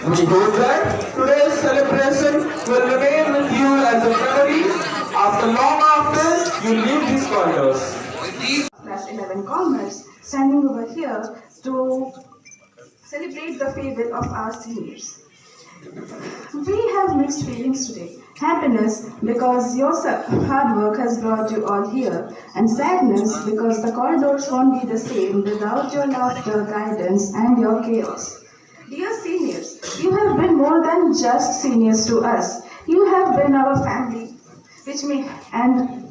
We hope that today's celebration will remain with you as a memory after long after you leave these corridors. Class 11 Commerce standing over here to celebrate the farewell of our seniors. We have mixed feelings today. Happiness because your hard work has brought you all here, and sadness because the corridors won't be the same without your laughter, guidance, and your chaos. Dear seniors, you have been more than just seniors to us. You have been our family, which may and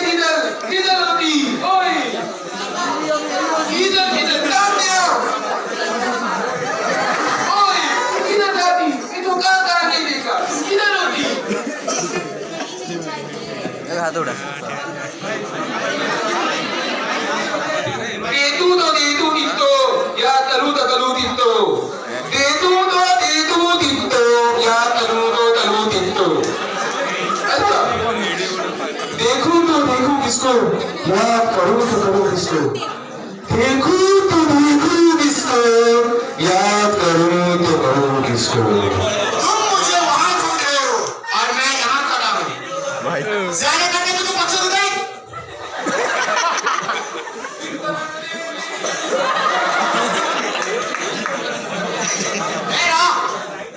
किधर किधर रोटी ओए किधर किधर सामने आओ ओए किधर जाती ये तो कहाँ कहाँ नहीं देखा किधर रोटी हाथ उड़ा देतू दित्तो या तलू दित्तो देतू दित्तो या तलू दित्तो अच्छा देखूं तो देखूं किसको याद करूं तो करूं किसको देखूं तो देखूं किसको याद करूं तो करूं किसको तुम मुझे वहां ढूंढ रहे हो और मैं यहाँ खड़ा हूँ भाई जाने करके तुझे पसंद नहीं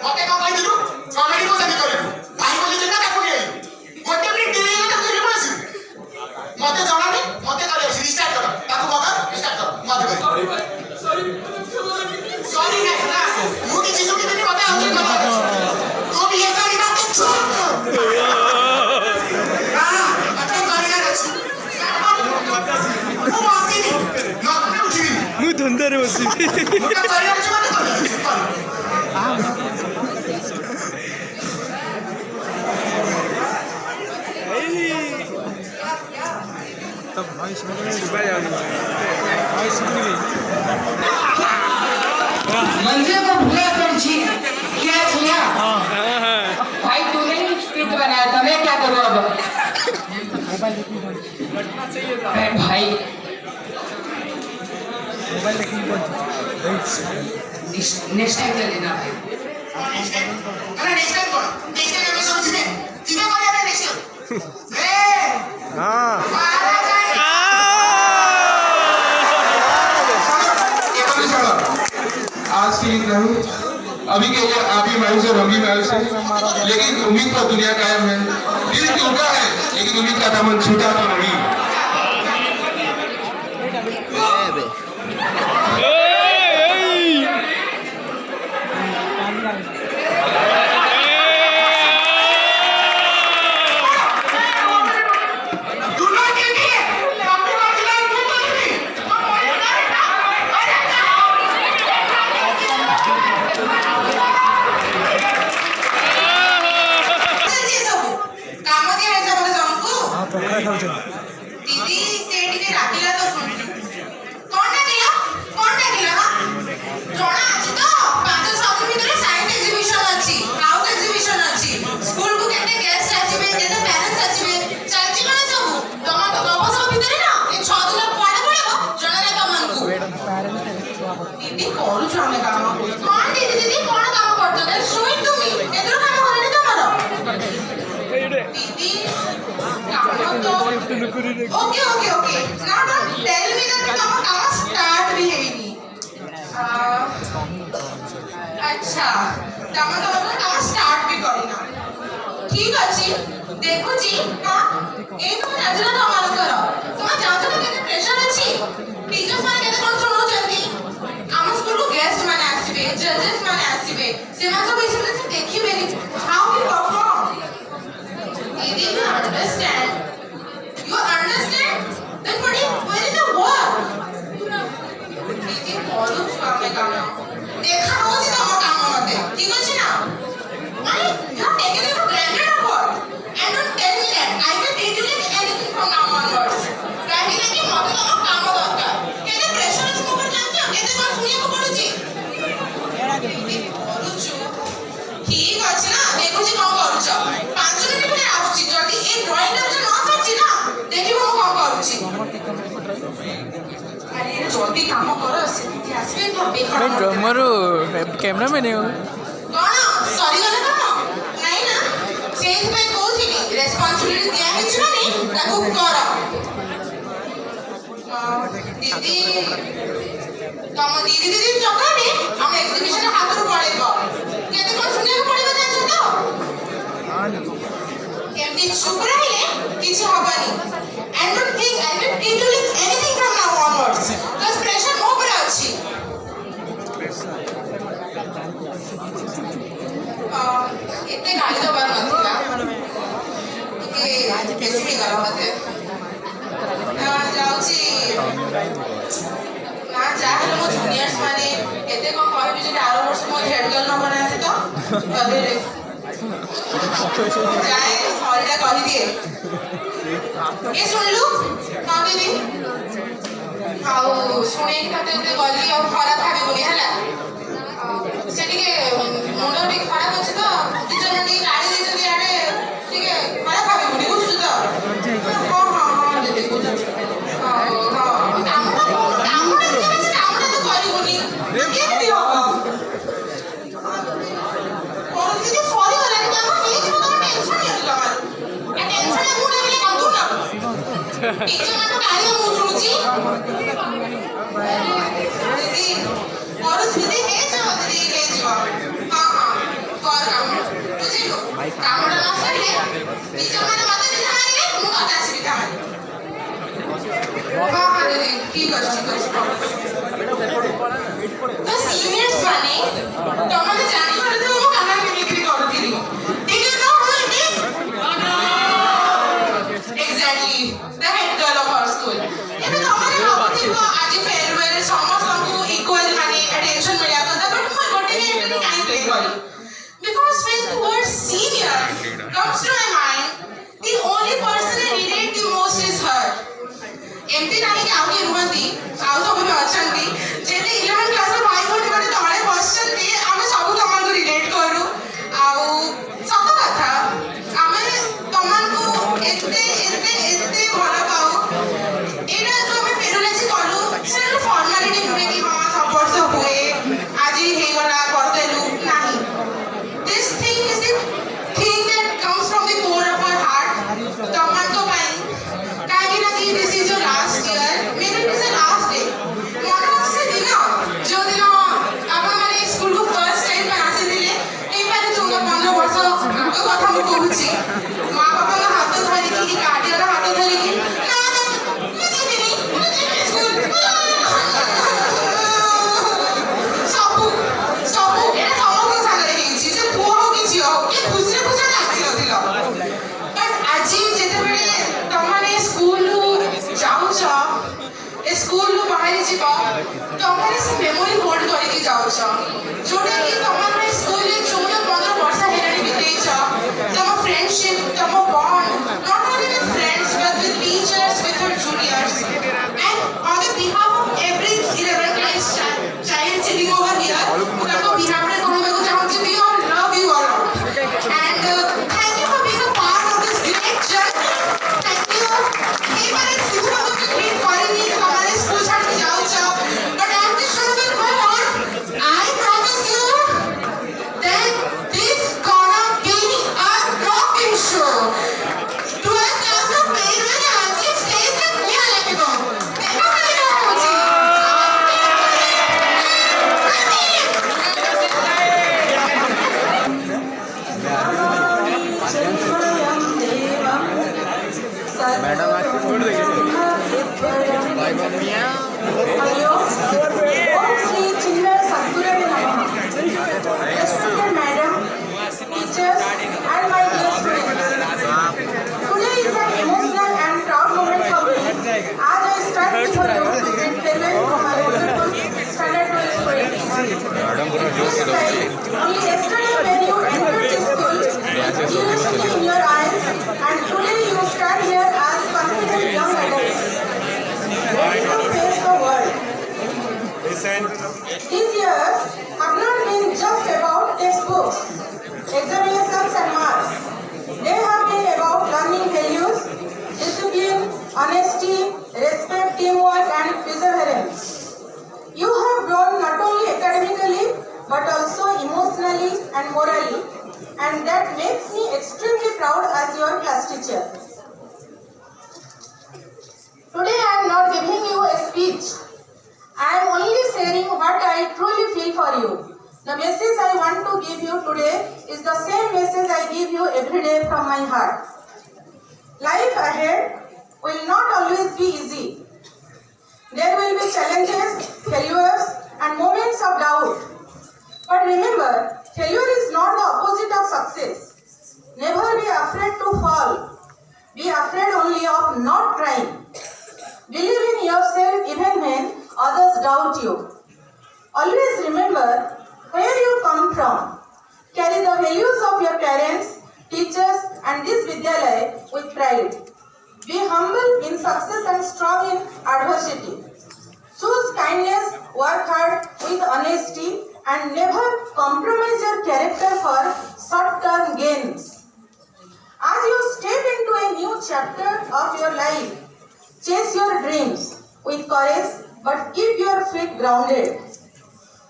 मते कौन भाई दिलु कॉमेडी को जाने करे भाई बोले जे ना ताको नहीं गोटे मिनिट डिले हो ताको नहीं बस मते जाना नहीं मते करे रिस्टार्ट करो ताको बगा रिस्टार्ट करो मते करे सॉरी नहीं ना वो की चीजों की नहीं मते आगे कर तो भी ये सारी बातें छोड़ हां मते करिया रची वो आसी नहीं ना ना उठी ମୁଁ ଧନ୍ଦାରେ ବସି मते करिया रची मते कर तब भाई सुबह मंजिल को भूला कर जी क्या किया भाई तूने ही स्क्रिप्ट बनाया था मैं क्या करूँ अब भाई नेक्स्ट टाइम कर लेना भाई अरे नेक्स्ट टाइम कौन नेक्स्ट टाइम मैं समझ में किधर कौन है नेक्स्ट टाइम ए हाँ आज की इतना ही अभी के लिए आप ही मायूस और हम भी मायूस हैं लेकिन उम्मीद पर दुनिया कायम है दिल टूटा है लेकिन उम्मीद का दामन छूटा तो नहीं दीदी सेठी ने राखिला तो सुन कौन डाकिला हां जोना अछि तो 5-6 दिन भीतर साइंस एग्जीबिशन अछि हाउस एग्जीबिशन अछि स्कूल को केते गेस्ट आछिबे केते पेरेंट्स आछिबे चालची माने सब तम तो बाबा सब भीतर ना ए 6 दिन पड़े पड़ेबो जणा रे तमन को दीदी कोरु छाने काम कौन दीदी कोन काम करतो दे सुई तुमी एदरो काम करनी तमरो दीदी okay now don't tell me that काम स्टार्ट भी है नहीं अच्छा काम स्टार्ट भी करी ना ठीक अछि देखो जी हां ए तो नजर तो मान करो तुम जानो ना केते प्रेशर अछि टीचर्स माने केते कोन सुनो जल्दी हम स्कूल को गेस्ट माने आसीबे जजेस माने आसीबे से मान सब इसे देखिबे हाउ वी परफॉर्म दीदी you understand then where is the war दीदी बोलू छुआमे काम देखा होछि तम काम मते ठीक अछि ना अरे you are taking it for granted or what and don't tell me that I will treat you like anything from now onwards काहे कि मते तम काम दरकार केते प्रेशर अछि मोर जानछि केते बार सुनिया को पड़ुछि दीदी बोलू छु ठीक अछि ना देखु छी कोन करूछ 5 मिनिट में आउछि जल्दी ए ड्राइंग टा न सच्ची ना देखिबो को कोन करूछि अरे जल्दी काम कर से आसीबे तो बेकार ड्रामर कैमरामैन है कोन सॉरी गले काम नहीं ना सेज में कहउथिनी रेस्पोंसिबिलिटी दिया हिछ ना नहीं ताको कर दीदी तम दीदी चक्कर में हम एग्जीबिशन हाथ रो पड़ेबो केते कोन सुनिया को पड़ेबो जानछ तो केमती चुप रहिले किछि हबानी and don't think I will treat you like anything from now onwards because pressure mo पर अछि इतने गाली तो बार मत दिला कि कैसे भी गला मत juniors माने एते को कहबी जे आरो वर्ष मो हेड गर्ल न बनाते तो कदे जाए हॉलिडे कहि दिए ए सुन लु कहि दी हाउ सुने कि तते ते गली और खराब भाबी बोली हला सेठी के मुंड भी खराब अछि तो टीचर ने गाड़ी दे जदी आडे ठीक है खराब भाबी बोली बुझु तो हां हां हां दे बुझु हां हां काम तो करी बोली केमती हो और दीदी सॉरी होला कि हम ये जो तो टेंशन नहीं होला ए टेंशन है मुंड में कंदू ना टीचर ने तो गाड़ी में मुंह सुनुची दीदी और दीदी है जो दीदी ले जो हां हां कर काम बुझिलो काम ना सही टीचर माने मत नहीं हमारे मुंह का असुविधा है हां हां दीदी ठीक है तो सीनियर्स माने तमने जानि परते मो काना में बिक्री करथिली ठीक है no exactly the head girl of our school एबे तमने भाबथिबो आज फेयरवेल समस्त को इक्वल माने अटेंशन मिलिया था बट मैं गोटे ने टाइम प्ले करी because when the word senior comes to my mind the only person I relate the most is her एमती नहीं कि आउनी रुहंती आउ सब भी अछंती जेते 11 क्लास रो भाई भौणी माने तळे बसचंती आमे सब तमन को रिलेट करू आउ सत कथा आमे तमन को एते भला पाऊ एना जो आमे फेरुलेजी करू सेना फॉर्मालिटी नुहे कि हां सब वर्ष हुए आज ही हे गला कर देलु नहीं this thing is the thing that comes from the core of our heart तमन को पाई काहे ना कि this is your last year maybe it is the last day मन से दिन जो दिन आपण माने स्कूल को फर्स्ट टाइम पर आसी दिले ए पारे 14-15 वर्ष आगो कथा मु कहूची मां बाबा का हाथ धरि कि गार्डियन का हाथ धरि कि ना स्कूल सबू सबू एटा समस्त सागरे हिची से पुओ हो कि झियो ए खुशी खुशी नाचि नथिलो बट आज जेते बेले तमने स्कूल जाऊ छ ए स्कूल नु बाहर जीव तमने से मेमोरी होल्ड करी कि जाऊ छ जोडे कि तमने स्कूल ले 14-15 वर्ष हेरानी बितेई छ तम फ्रेंडशिप तम bond not only with friends but with teachers with your juniors and on the behalf of every 11 class child sitting over here उनको बिहाफ रे कहबे को चाहू छी we all love you all and thank you for being a part of this great journey thank you ए बारे सुबह को ग्रेट करेनी हमारे स्कूल छाड़ के जाऊ छ but at this should be go on I promise you that this gonna be a rocking show 12 class of farewell आज स्टेज पे किया लगेगा देखो क्या होची मैडम आज छोड़ देंगे bye मम्मिया Hello. Om Shri Chinmaya Sadguru Namaha. Respected madam, teachers, and my dear students. Today is an emotional and proud moment for me. As I stand before you to bid farewell to my wonderful standard 2 students. Only yesterday when you entered this school, you used to in your eyes, and today you stand here as confident young adults. Ready to face the world. These years have not been just about textbooks, examinations and marks. They have been about learning values, discipline, honesty, respect, teamwork and perseverance. You have grown not only academically but also emotionally and morally, and that makes me extremely proud as your class teacher. Today I am not giving you a speech. I am only sharing what I truly feel for you. The message I want to give you today is the same message I give you every day from my heart. Life ahead will not always be easy. There will be challenges, failures, and moments of doubt. But remember, failure is not the opposite of success. Never be afraid to fall. Be afraid only of not trying. Believe in yourself even when others doubt you. Always remember where you come from. Carry the values of your parents, teachers and this Vidyalaya with pride. Be humble in success and strong in adversity. Choose kindness, work hard with honesty and never compromise your character for short-term gains. As you step into a new chapter of your life, chase your dreams with courage but keep your feet grounded.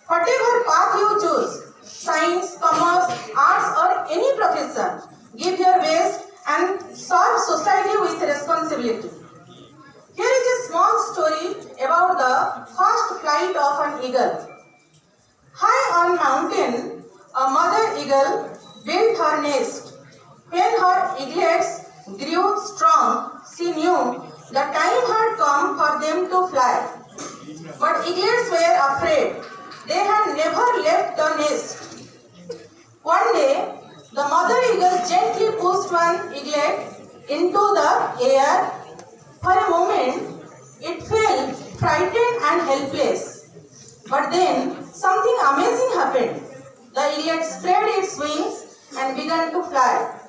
Whatever path you choose, science, commerce, arts or any profession, give your best and serve society with responsibility. Here is a small story about the first flight of an eagle. High on mountain, a mother eagle built her nest. When her eaglets grew strong, she knew the time had come for them to fly. But eaglets were afraid. They had never left the nest. One day, the mother eagle gently pushed one eaglet into the air. For a moment, it felt frightened and helpless. But then, something amazing happened. The eaglet spread its wings and began to fly.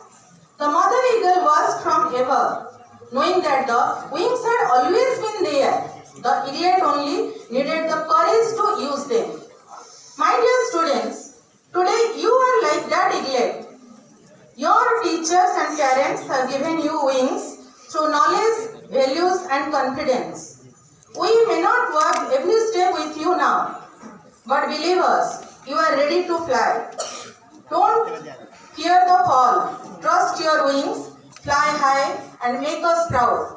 The mother eagle was from above, knowing that the wings had always been there. The eaglet only needed the courage to use them. My dear students, today you are like that eaglet. Your teachers and parents have given you wings through knowledge, values and confidence. We may not walk every step with you now, but believe us, you are ready to fly. Don't fear the fall. Trust your wings, fly high and make us proud.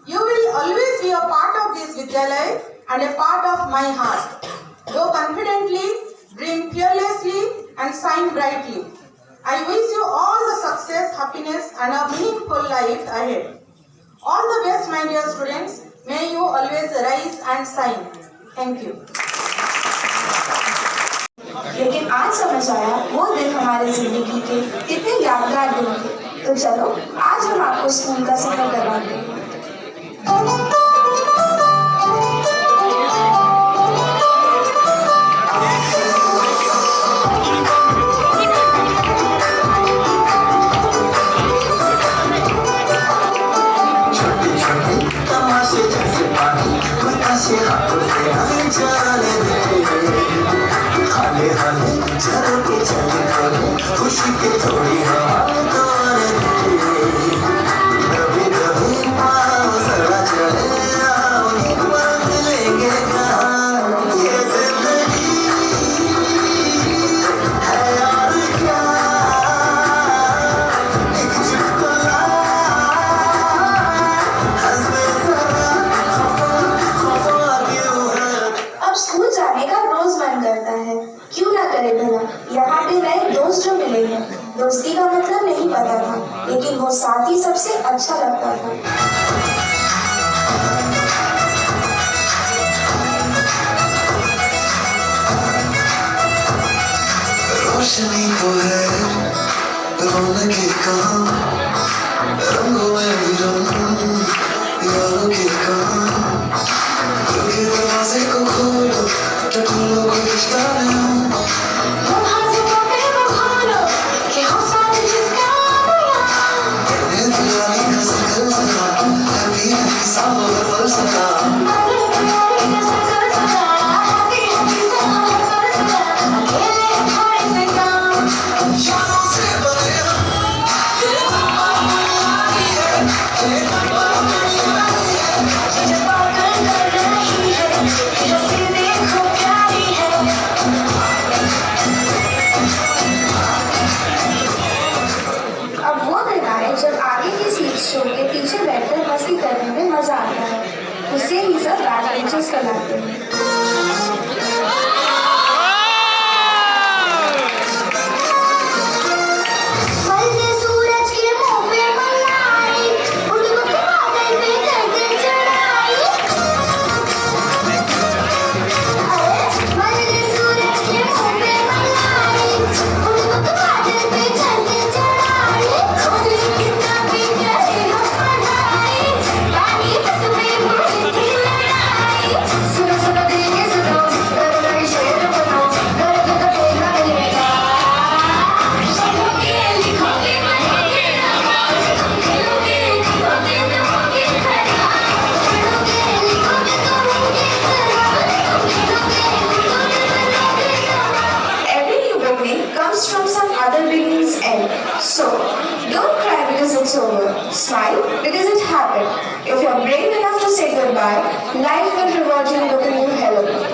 You will always be a part of this Vidyalaya and a part of my heart. Go confidently, dream fearlessly and shine brightly. I wish you all the success, happiness and a meaningful life ahead. All the best my dear students. May you always rise and shine. Thank you. लेकिन आज समझ आया वो दिन हमारे जिंदगी के कितने यादगार दिन थे। तो चलो आज हम आपको स्कूल का सफर करवाते हैं। खुशी के थोड़ी हवा तोड़े कभी कभी पाँव जरा चले आओ वक्त लेंगे कहाँ ये जिंदगी है और क्या एक चुटकुला हंसने जरा खफा क्यों है। अब स्कूल जाने का रोज मन करता है, क्यों ना करे भला। यहाँ पे नए दोस्त जो मिले हैं, दोस्ती का मतलब नहीं पता था, लेकिन वो साथी सबसे अच्छा लगता था। रोशनी तो है रौनक कहाँ रंगों में भी रंग यारों के कहाँ दिल के दरवाजे को खोलो टटोलो कोई रिश्ता नहीं के पीछे बैठकर मस्ती करने में मजा आता है। उससे ही सब बैक बेंचर्स कहलाते हैं। सुनो सुनो by Life and Rewarding the New Hello.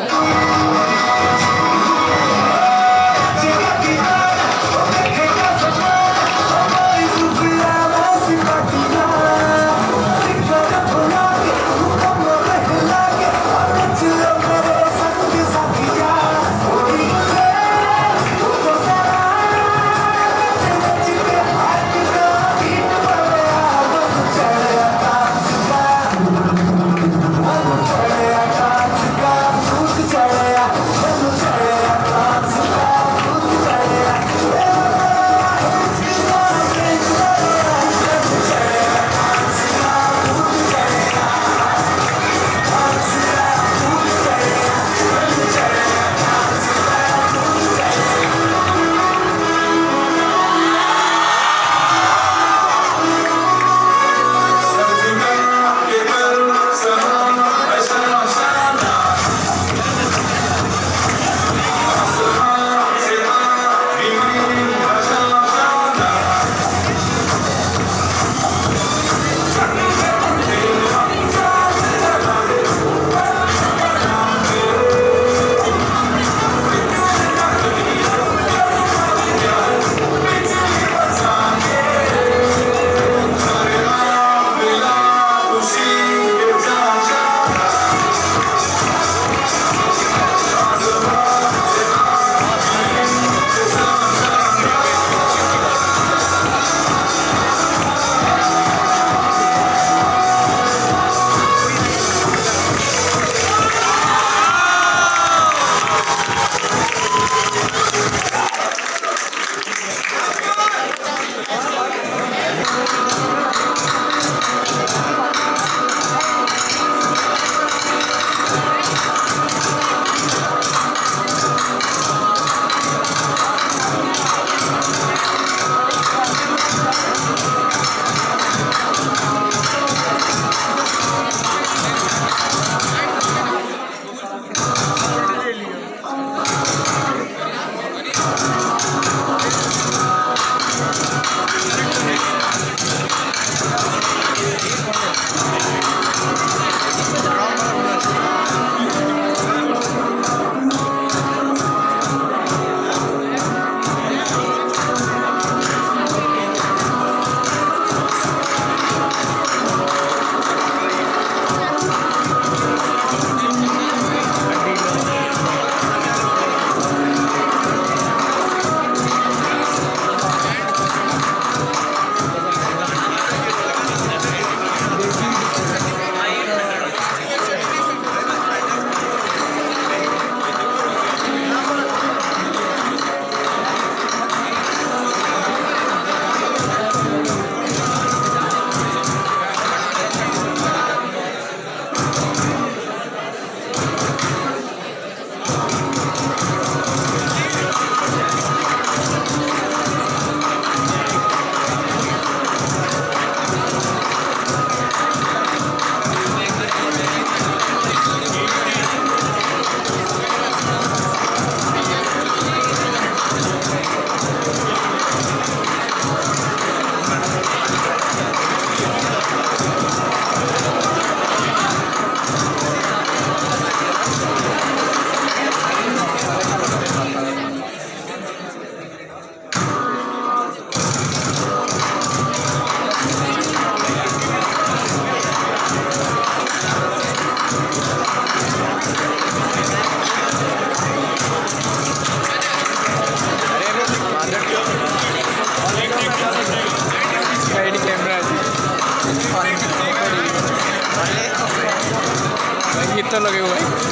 तो लगे हुए हैं।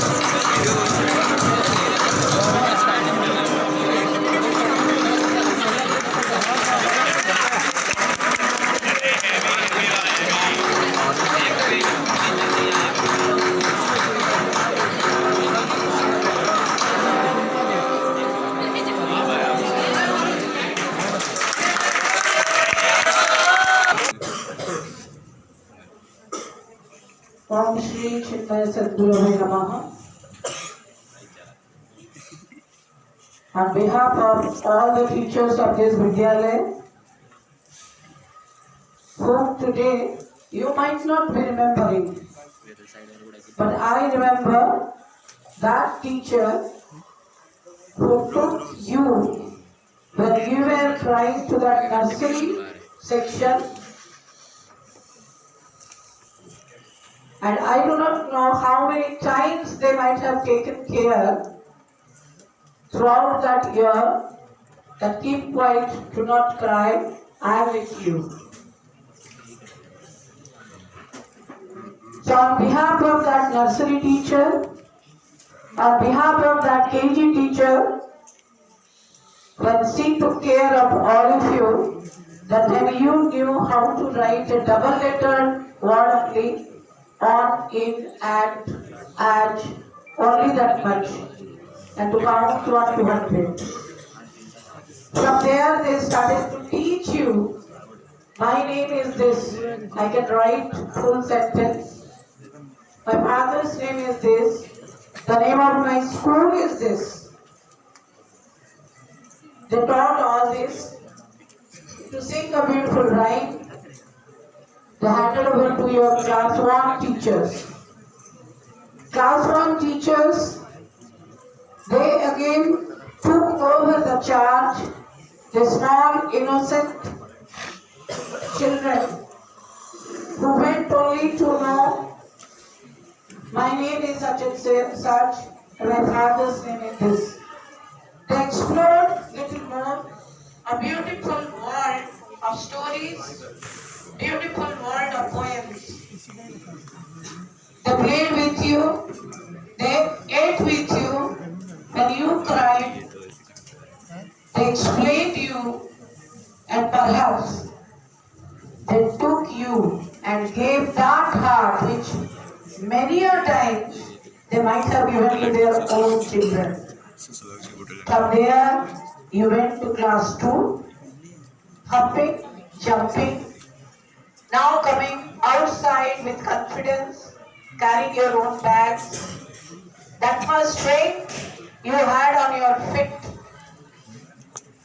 Om Shri Chaitanya Sadguru Namaha. On behalf of all the teachers of this Vidyalaya, whom today you might not be remembering, But I remember that teacher who took you when you were trying to that nursery section, and I do not know how many times they might have taken care throughout that year that keep quiet, do not cry, I am with you. So on behalf of that nursery teacher, on behalf of that KG teacher, when she took care of all of you, that when you knew how to write a double-lettered word only, on, in, at, only that much, and to count to 200. From there they started to teach you, my name is this, I can write full sentence. My father's name is this, the name of my school is this. They taught all this. To sing a beautiful rhyme, they handed over to your class 1 teachers. Class 1 teachers, they again took over the charge, the small innocent children who went only to know my name is such and such, and my father's name is this. They explored little more a beautiful world of stories, beautiful world of poems. They played with you, they ate with you, when you cried, they explained you, and perhaps they took you and gave that heart which many a times they might have given to their own children. From there, you went to class 2, hopping, jumping, now coming outside with confidence, carrying your own bags. That much strength you had on your feet,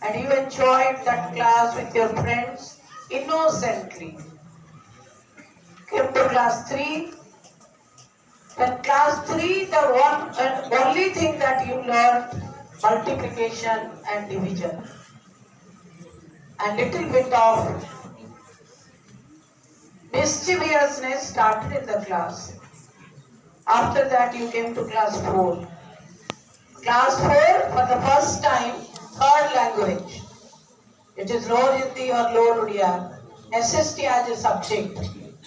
and you enjoyed that class with your friends innocently. Came to class 3. In class 3, the one and only thing that you learned, multiplication and division. And little bit of mischievousness started in the class. After that, you came to class 4. Class 4, for the first time, third language. It is low Hindi or low Odia. SST as a subject.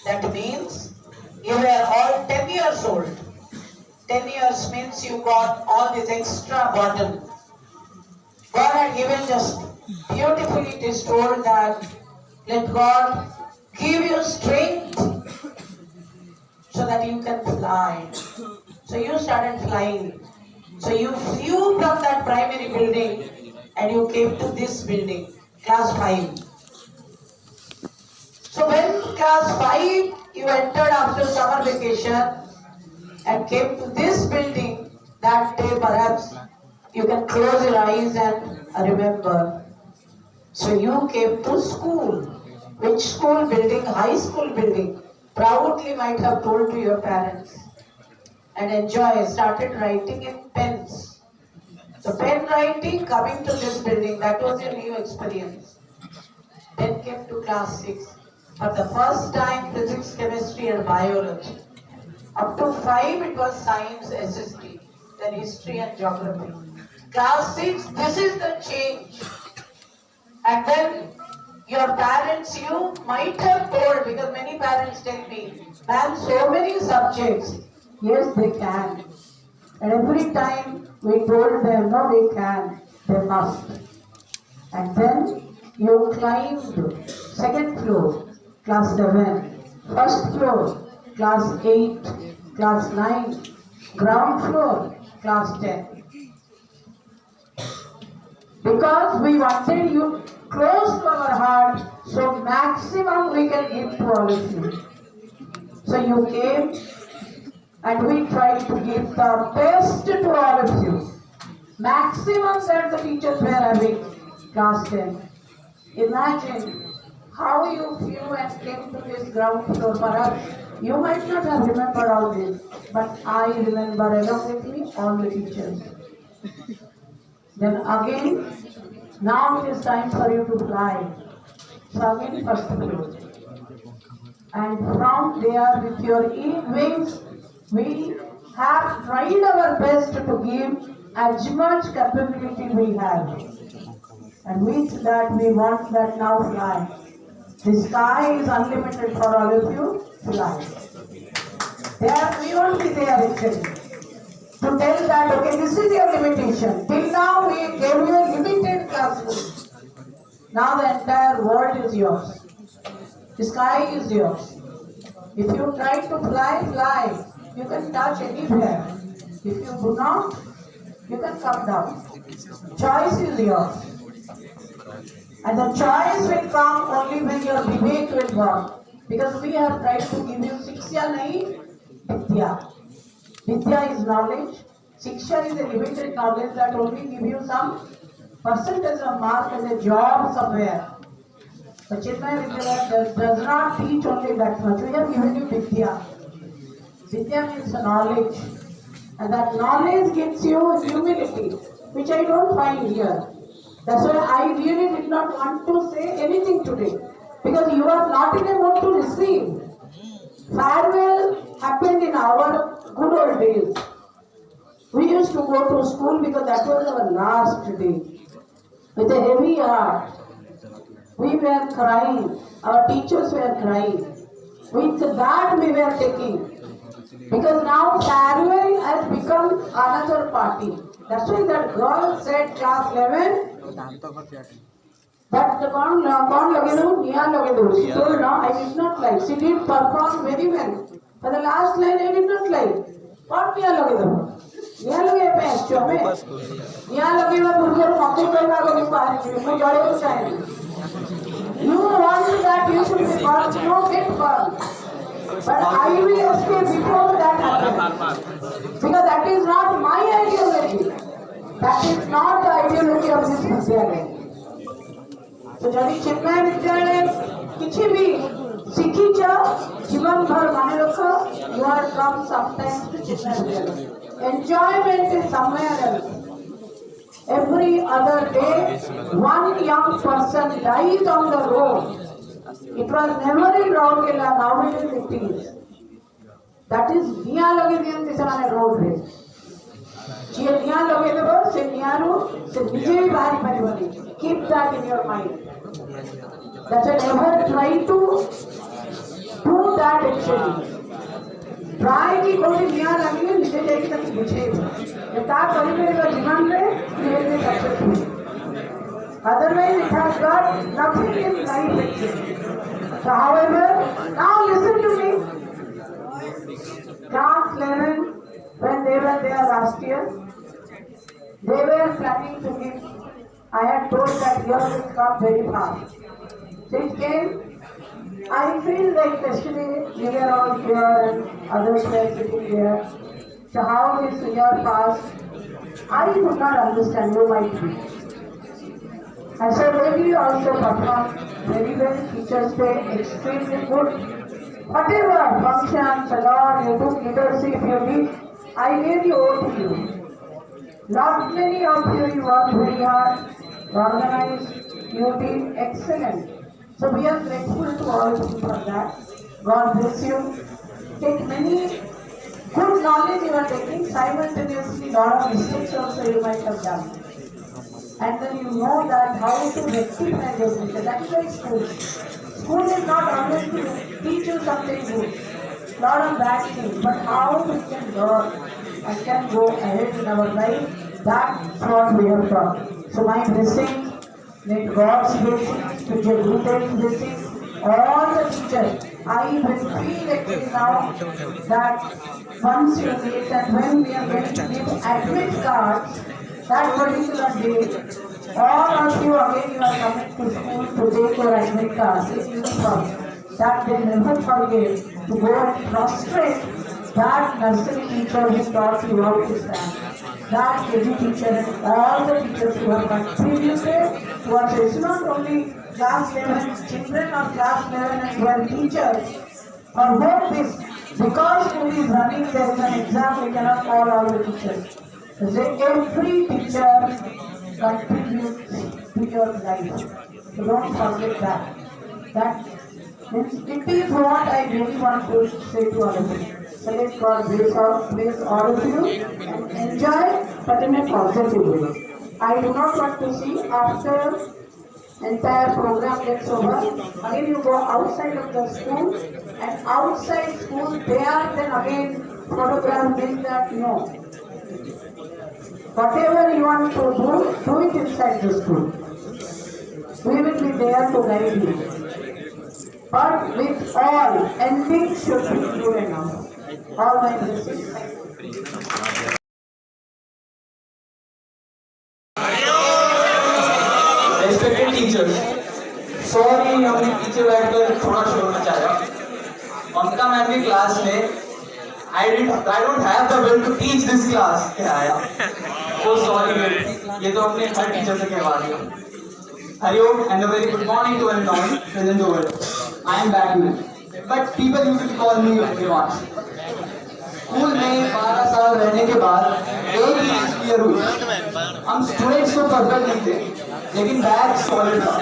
That means you were all 10 years old. 10 years means you got all this extra burden. God had given just beautifully, it is told that let God give you strength so that you can fly. So you started flying. So you flew from that primary building and you came to this building, class 5. So when class 5 you entered after summer vacation and came to this building, that day perhaps you can close your eyes and remember. So you came to school. Which school building? High school building. Proudly might have told to your parents. And enjoy, started writing in pens. So pen writing, coming to this building, that was your new experience. Then came to class 6. For the first time, physics, chemistry and biology. Up to 5, it was science, SST, then history and geography. Class 6, this is the change. And then your parents, you might have told, because many parents tell me, ma'am, so many subjects. Yes, they can. And every time we told them, no, they can, they must. And then you climbed second floor. Class 7, first floor, class 8, class 9, ground floor, class 10. Because we wanted you close to our heart, so maximum we can give to all of you. So you came and we tried to give the best to all of you. Maximum that the teachers were having, class 10. Imagine how you flew and came to this ground floor. Perhaps You might not have remembered all this, but I remember along with me all the teachers. Then again, now it is time for you to fly. So again, first floor. And from there, with your wings, we have tried our best to give as much capability we have. And with that, we want that now fly. The sky is unlimited for all of you, fly. There, we won't be there actually. To tell that, okay, this is your limitation. Till now, we gave you a limited classroom. Now the entire world is yours. The sky is yours. If you try to fly, fly. You can touch anywhere. If you do not, you can come down. Choice is yours. And the choice will come only when your vivek will work. Because we have tried to give you Shiksha nahi, Vidya. Vidya is knowledge. Shiksha is a limited knowledge that only give you some percentage of mark as a job somewhere. The Chinmaya Vidyalaya does not teach only that much. We have given you Vidya. Vidya means knowledge. And that knowledge gives you humility, which I don't find here. That's why I really did not want to say anything today. Because you are not in a mood to receive. Farewell happened in our good old days. We used to go to school because that was our last day. With a heavy heart. We were crying. Our teachers were crying. With that we were taking. Because now farewell has become another party. That's why that girl said class 11. But kaun lage do? Niya lage do. She told no, I did not like. She did perform very well. But the last line I did not like. What niya lage do? Niya lage pe show me. Niya lage ba burger makku karna lage bahar mu jade ko chahe. You want that you should be burned. No, get burned. But I will escape before that happens. Because that is not my ideology. That is not the ideology of this Vidyalaya. So, jodi Chinmaya Vidyalaya kichi bhi sikhicha, jivan bhar mane rakho, you are come sometimes to Chinmaya Vidyalaya. Enjoyment is somewhere else. Every other day, one young person dies on the road. It was never in Rourkela, now it is. That is niya lage diyan tisane road race. Jiye niya lage debo, se niyaru, se nije bahari paribani. Keep that in your mind. That I never try to do that actually. Try ki koi niya lage nije jayegi taki bujhe. If that paribani jivan re, you will be successful. Otherwise, it has got nothing in life actually. So, however, now listen to me. Class 11, when they were there last year, they were planning to give. I had told that year will come very fast. So it came. I feel like yesterday we were all here and others were sitting there. So how this year passed, I could not understand. You might be. I said, maybe you also perform very well, teachers say extremely good. Whatever function, salon, you took leadership, you did, I gave you all to you. Not many of you worked very hard, organized, you did excellent. So we are grateful to all of you for that. God bless you. Take many good knowledge you are taking, simultaneously lot of mistakes also you might have done. And then you know that how to rectify those mistakes. That is why school. School is not always to teach you something good, lot of bad things, but how we can learn and can go ahead in our life. That's what we have done. So my blessings, let God's blessings, to Jagrude's blessings, all the teachers. I will feel actually now that once you meet and when we are going to give admit cards, that particular day, all of you again you are coming to school to take your admit cards in uniform. That they never forget to go and prostrate that nursery teacher who taught you how to stand. That KG teacher and all the teachers who have contributed towards it. It's not only class 11 children or class 11 and 12 teachers or both this Because school is running, there is an exam, we cannot call all the teachers. Every teacher contributes to your life. So don't forget that. That it is what I really want to say to all of you. So let God bless all of you and enjoy, but in a positive way. I do not want to see after entire program gets over, again you go outside of the school, and outside school they are then again photographing that. No. Whatever you want to do it inside the school. We will be there to guide you. But with all, ending should be good enough. All my blessings. Respected teachers, sorry हमने पीछे बैठकर थोड़ा शोरना चाहा। ममता ma'am की class में I don't have the will to teach this class क्या आया? Oh sorry ये तो अपने हर टीचर से कहवा दिया। Hariom and a very good morning to everyone present in the world. I am back now, but people used to call me Devansh. School में 12 साल रहने के बाद एक चीज क्लियर हुई, हम स्टूडेंट्स तो परफेक्ट नहीं थे, लेकिन बैक सॉलिड था।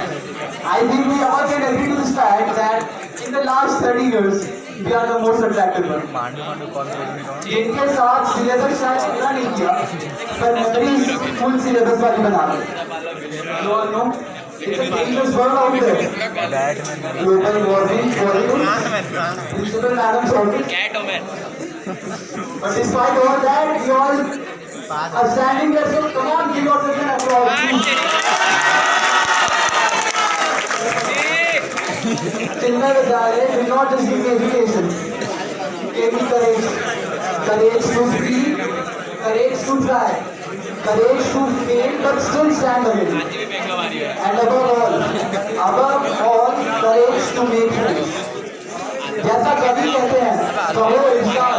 I think we all can agree to this fact that in the last 30 years we are the most attractive one. जिनके साथ सिलेबस शायद पूरा नहीं किया, पर मेमोरीज फुल सिलेबस वाली बना दी। You all know it's a dangerous world out there. Global warming, principal madam shouting. But despite all that, we all are standing here, so come on, give yourself an applause. Chinna Vidyalaya did not just give me education, it gave me courage. Courage to speak, courage to try, courage to fail but still stand again. And above all, courage to make friends. जैसा कवि कहते हैं कहो इंसान,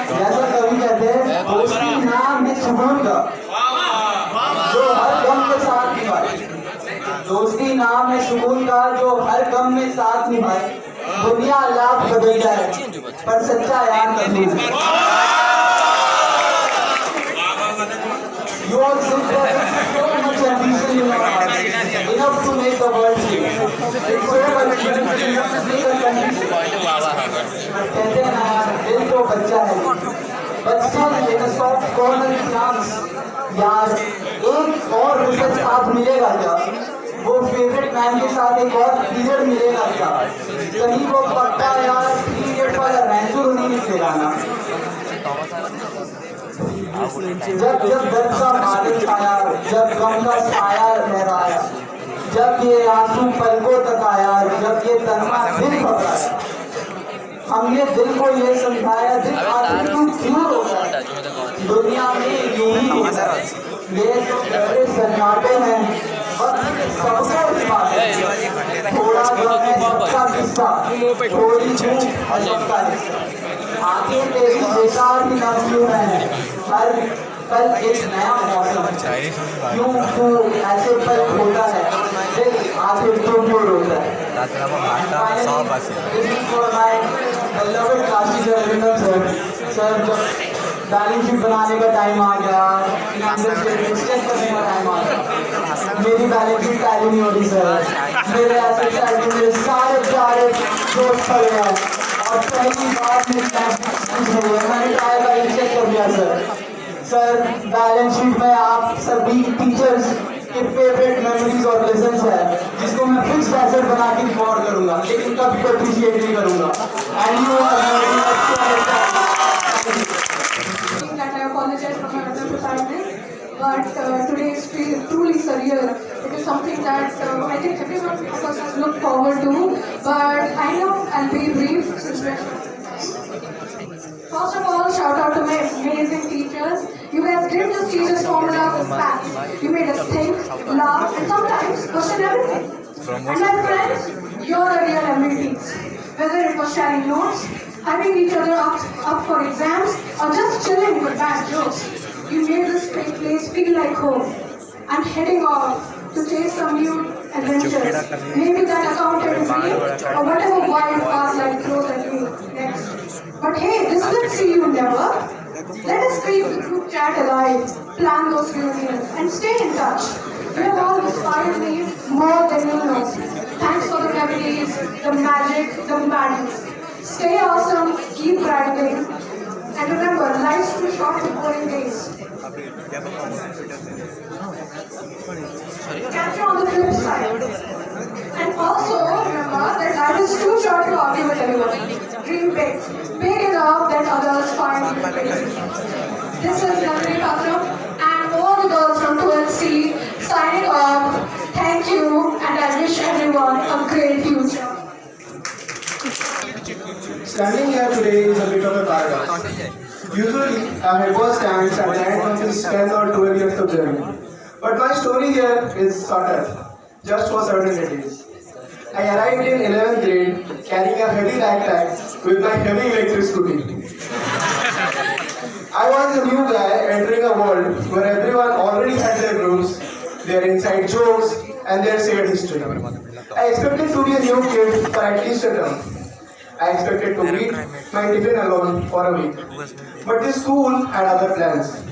जैसा कवि कहते हैं दोस्ती नाम है सुकून का जो हर गम के साथ निभाए, दोस्ती नाम है सुकून का जो हर गम में साथ निभाए। दुनिया लाख बदल जाए पर सच्चा यार कभी You all think that so much ambition in your heart, enough to make the world change. It's so much enough to make a country. कहते हैं ना यार, दिल तो बच्चा है, but still in a soft corner it comes. यार, एक और रिसर्च साथ मिलेगा क्या? वो फेवरेट मैम के साथ एक और पीरियड मिलेगा क्या? कहीं वो पक्का यार पीरियड वाला रैंचूर नहीं निकलेगा ना? जब दर्द का बादल छाया, जब गम का साया लहराया, जब ये आंसू पलकों तक आया, जब ये तन्हा दिल घबराया, हम ये दिल को ये समझाया, दिल आखिर क्यों रोता है? दुनिया में यूं ही होता है, ये जो गहरे सन्नाटे हैं, वक्त सबको इस्माते हैं। थोड़ा गम है सबका किस्सा, थोड़ी चूक और सबका हिस्सा। आंखें तेरी बेकार ही नम क्यों है, हर कल एक नया मौसम, क्यों तू ऐसे पर खोता है, दिल आखिर क्यों रोता है? सर जब बैलेंस शीट बनाने का टाइम आ गया, डिस्कस करने का टाइम आ गया, मेरी बैलेंस शीट टैली नहीं हो रही सर, मेरे ऐसे मेरे सारे दोस्त पड़ गए और पहली बार मैंने ट्राई बैलेंस चेक कर लिया सर बैलेंस शीट में आप सभी टीचर्स के फेवरेट मेमोरीज और लेसन्स है जिसको मैं फिक्स्ड एसेट बना के रिकॉर्ड करूंगा, लेकिन कभी अप्रिशिएट नहीं करूंगा। And you that I apologize for my underpreparedness, but today is truly surreal. It is something that I think everyone of us has looked forward to, but I know I'll be brief since we're First of all, shout out to my amazing teachers. You guys did this teachers formula with facts. You made us think, laugh, and sometimes question everything. And my friends, you're the real MVPs. Whether it was sharing notes, hyping each other up for exams, or just chilling with bad jokes, you made this place feel like home. I'm heading off to chase some new adventures. Maybe that accountancy or whatever wild path life throws at me next. But hey, this will see you never. Let us keep the group chat alive, plan those reunions, and stay in touch. You have all inspired me more than you know. Thanks for the memories, the magic, the madness. Stay awesome, keep grinding, and remember, life's too short for boring days. Catch you on the flip side. And also remember that life is too short to argue with anyone. Dream big, big enough that others find you crazy. This is Nandini Patram and all the girls from 12C signing off. Thank you, and I wish everyone a great future. Standing here today is a bit of a paradox. Usually, a headboard stands at the end of his 10 or 12 years of journey. But my story here is shorter, just for certain days. I arrived in 11th grade carrying a heavy backpack with my heavy electric scooty. I was a new guy entering a world where everyone already had their groups, their inside jokes, and their shared history. I expected to be a new kid for at least a term. I expected to eat my tiffin alone for a week. But this school had other plans.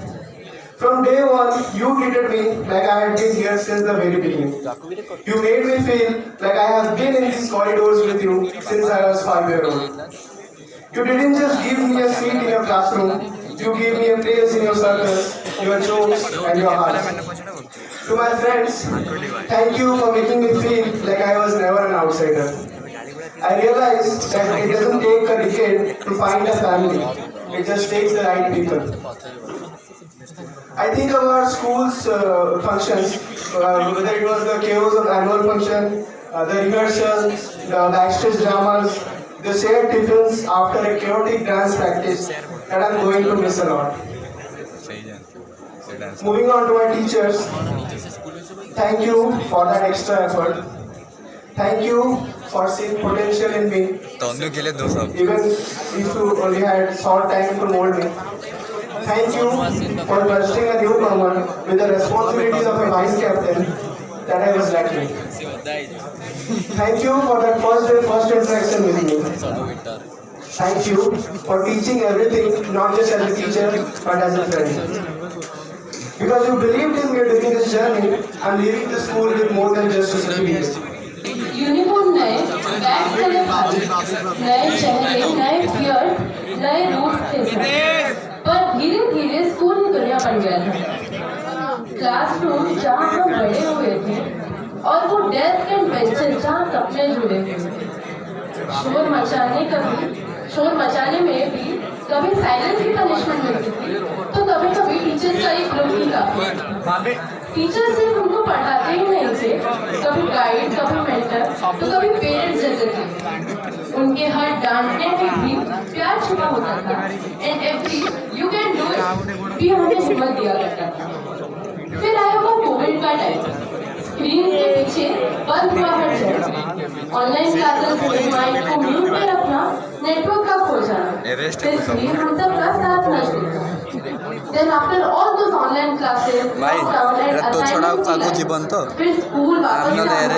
From day one, you treated me like I had been here since the very beginning. You made me feel like I have been in these corridors with you since I was 5-year-old. You didn't just give me a seat in your classroom, you gave me a place in your circles, your jokes, and your hearts. To my friends, thank you for making me feel like I was never an outsider. I realized that it doesn't take a decade to find a family, it just takes the right people. I think of our school's functions, whether it was the chaos of annual function, the rehearsals, the backstage dramas, the shared tiffins after a chaotic dance practice that I'm going to miss a lot. Moving on to my teachers, thank you for that extra effort. Thank you for seeing potential in me, even if you only had short time to mold me. Thank you for trusting a newcomer with the responsibilities of a vice captain that I was lacking. Thank you for that first interaction with me. Thank you for teaching everything, not just as a teacher, but as a friend. Because you believed in me during this journey, I'm leaving the school with more than just a certificate. Uniform नए, bag colour खाली, नए चेहरे, नए fear, नए root थे सब। पर धीरे धीरे स्कूल की दुनिया बन गया था। क्लासरूम जहाँ हम बड़े हुए थे और वो डेस्क एंड बेंचेस जहाँ सपने जुड़े हुए थे। शोर मचाने में भी कभी साइलेंस की पनिशमेंट मिलती थी, तो कभी कभी टीचर्स का एक ग्रुप ही काफी। टीचर सिर्फ उनको पढ़ाते ही नहीं थे, कभी गाइड, कभी मेंटर, तो कभी पेरेंट्स जैसे थे। उनके हर डांटने में भी प्यार छुपा होता था। And every you can do it भी हमें हिम्मत दिया करता था। फिर आया वो कोविड का टाइम। स्क्रीन के पीछे बंद हुआ हर जगह। ऑनलाइन क्लासेस माइंड को म्यूट में रखना, नेटवर्क का खो जाना, फिर हम सब का साथ न जुड़ना। Then after all those online classes, lockdown and assignments, फिर स्कूल वापस जाना,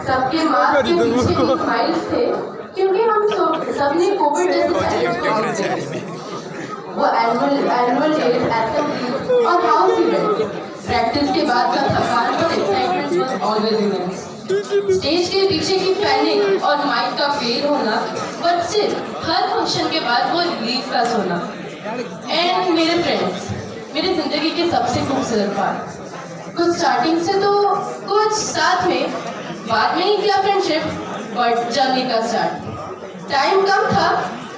सबके मास्क के पीछे स्माइल्स थे, क्योंकि हम सबने कोविड जैसे वो एनुअल डे, एसेंबली और हाउस इवेंट, प्रैक्टिस के बाद का थकान और excitement was always immense. Stage के पीछे की पैनिक और माइक का फेल होना, बट सिर्फ हर फंक्शन के बाद वो रिलीफ का सोना। एंड मेरे फ्रेंड्स, मेरी जिंदगी के सबसे खूबसूरत पार्ट, कुछ स्टार्टिंग से तो कुछ साथ में, बाद में ही किया फ्रेंडशिप, बट जर्नी का स्टार्ट। टाइम कम था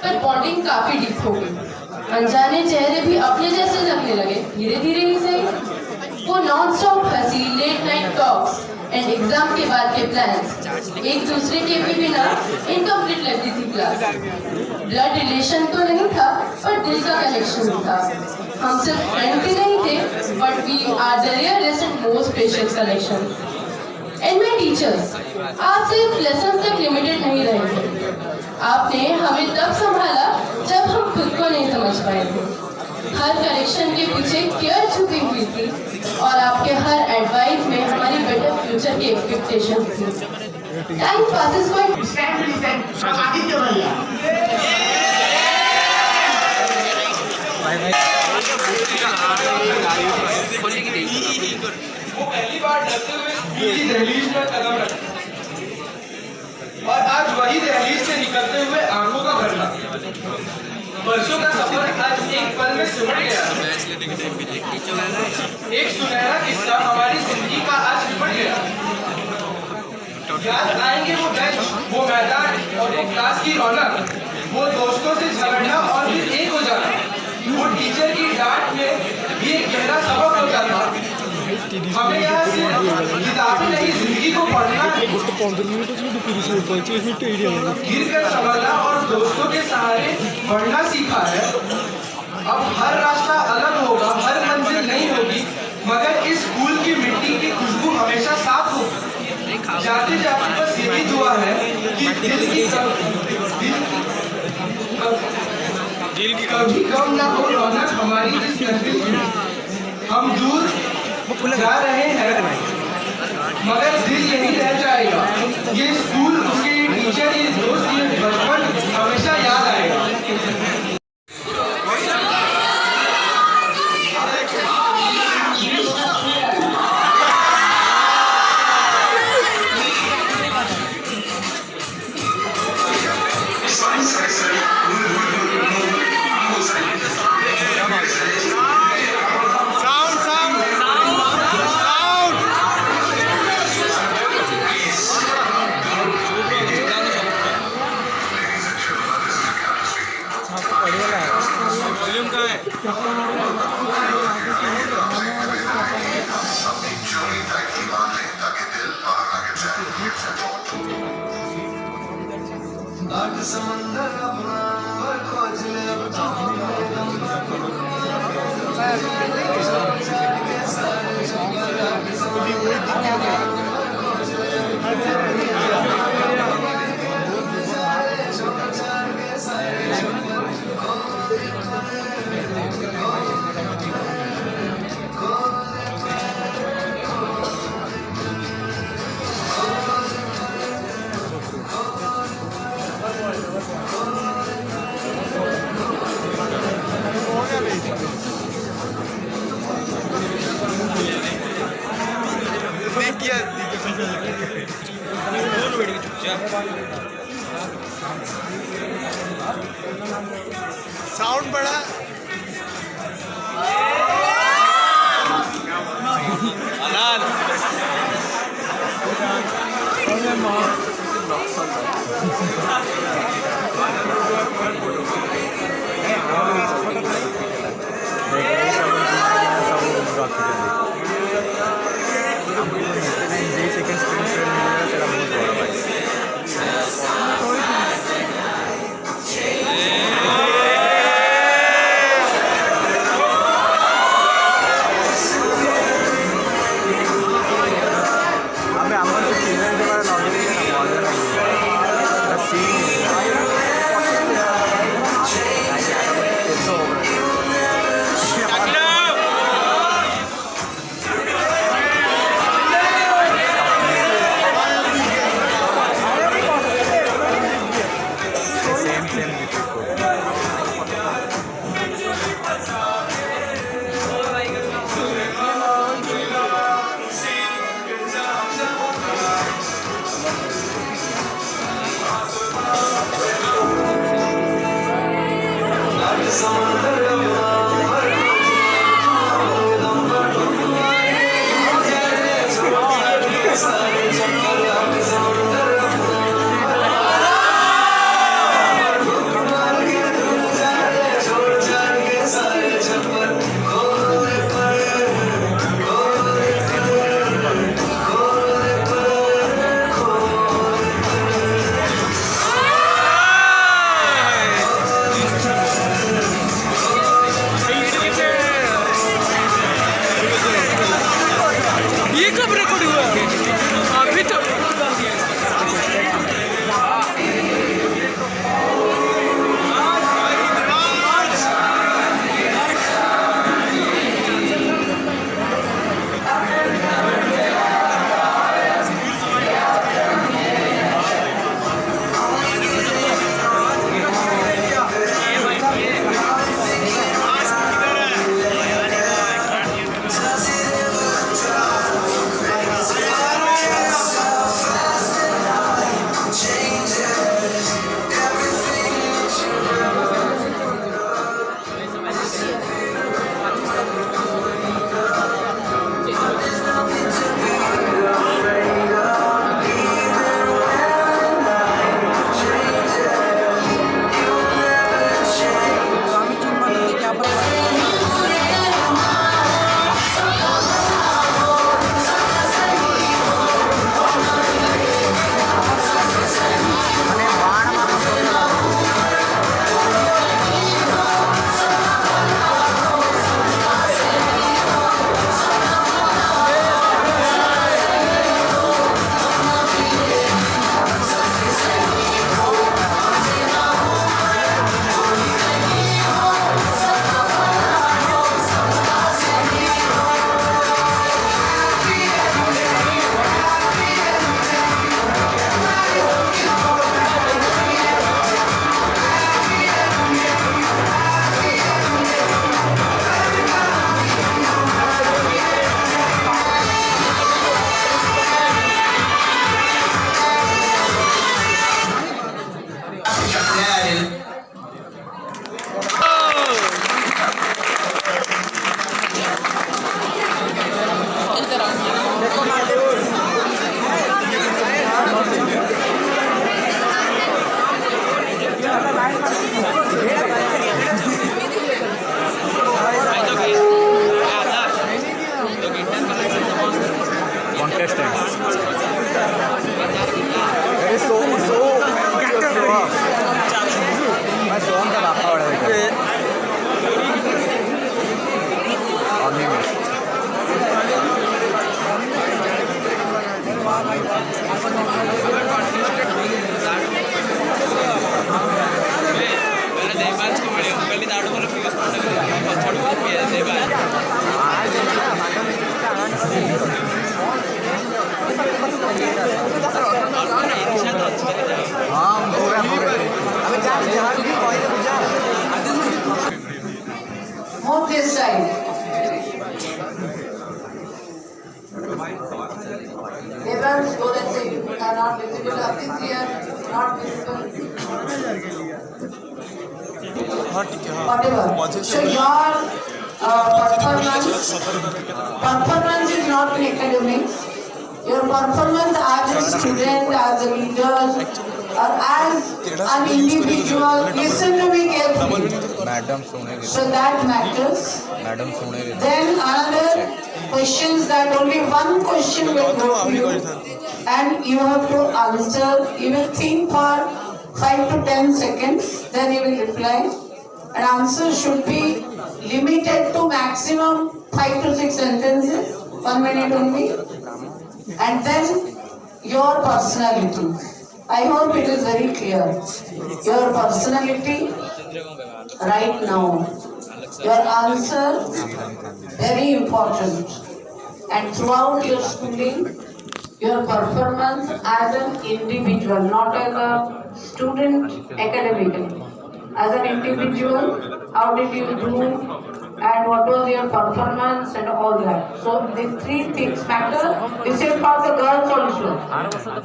पर बॉन्डिंग काफी डीप हो गई। अनजाने चेहरे भी अपने जैसे लगने लगे, धीरे धीरे ही सही। वो नॉन स्टॉप हंसी, late night talks and exam के बाद के प्लान्स, एक दूसरे के भी बिना इनकम्प्लीट लगती थी क्लास। ब्लड रिलेशन तो नहीं था, पर दिल का कनेक्शन था। हम सिर्फ फ्रेंड भी नहीं थे, but we are the rarest and most precious connection. And my teachers, आप सिर्फ लेसन तक लिमिटेड नहीं रहे थे। आपने हमें तब संभाला जब हम खुद को नहीं समझ पाए थे। हर कनेक्शन के पीछे केयर छुपी हुई थी, और आपके हर एडवाइस में हमारी बेटर फ्यूचर की एक्सपेक्टेशन थी। Time passes quite Stand, listen. Aditya भैया। वो पहली बार डरते हुए स्कूल की दहलीज में कदम रखा और आज वही दहलीज से निकलते हुए आंखों का भरना, वर्षों का सफर आज एक पल में सिमट गया। एक सुनहरा किस्सा हमारी जिंदगी का आज सिमट गया। याद आएंगे वो बेंच, वो मैदान और वो क्लास की रौनक, वो दोस्तों से झगड़ना और फिर एक हो जाना, वो टीचर की डांट में भी एक गहरा सबक होता था। हमें यहाँ सिर्फ किताबें नहीं, जिंदगी को पढ़ना है, गिर कर संभलना और दोस्तों के सहारे बढ़ना सीखा है। अब हर रास्ता अलग होगा, हर मंजिल नहीं होगी, मगर इस स्कूल की मिट्टी की खुशबू हमेशा साफ होगी। जाते जाते बस यही दुआ है कि दिल की कभी कम ना हो रौनक हमारी इस नस्ल की। हम दूर जा रहे हैं मगर दिल यही रह जाएगा। ये स्कूल, उसके ये टीचर, ये दोस्त, ये बचपन हमेशा याद आएगा। साउंड बड़ा Move this side. Neighbors, go and say you are not visible. Up this here, not visible. Whatever. So your performance is not in academics. Your performance as a student, as a leader, or as an individual. Listen to me carefully. So that matters. Then another questions that only one question will go to you, and you have to answer. You will think for 5 to 10 seconds, then you will reply. And answer should be limited to maximum 5 to 6 sentences, 1 minute only. And then your personality. I hope it is very clear. Your personality right now. Your answer very important. And throughout your schooling, your performance as an individual, not as a student academically. As an individual, how did you do and what was your performance and all that. So these 3 things matter. This is for the girls also.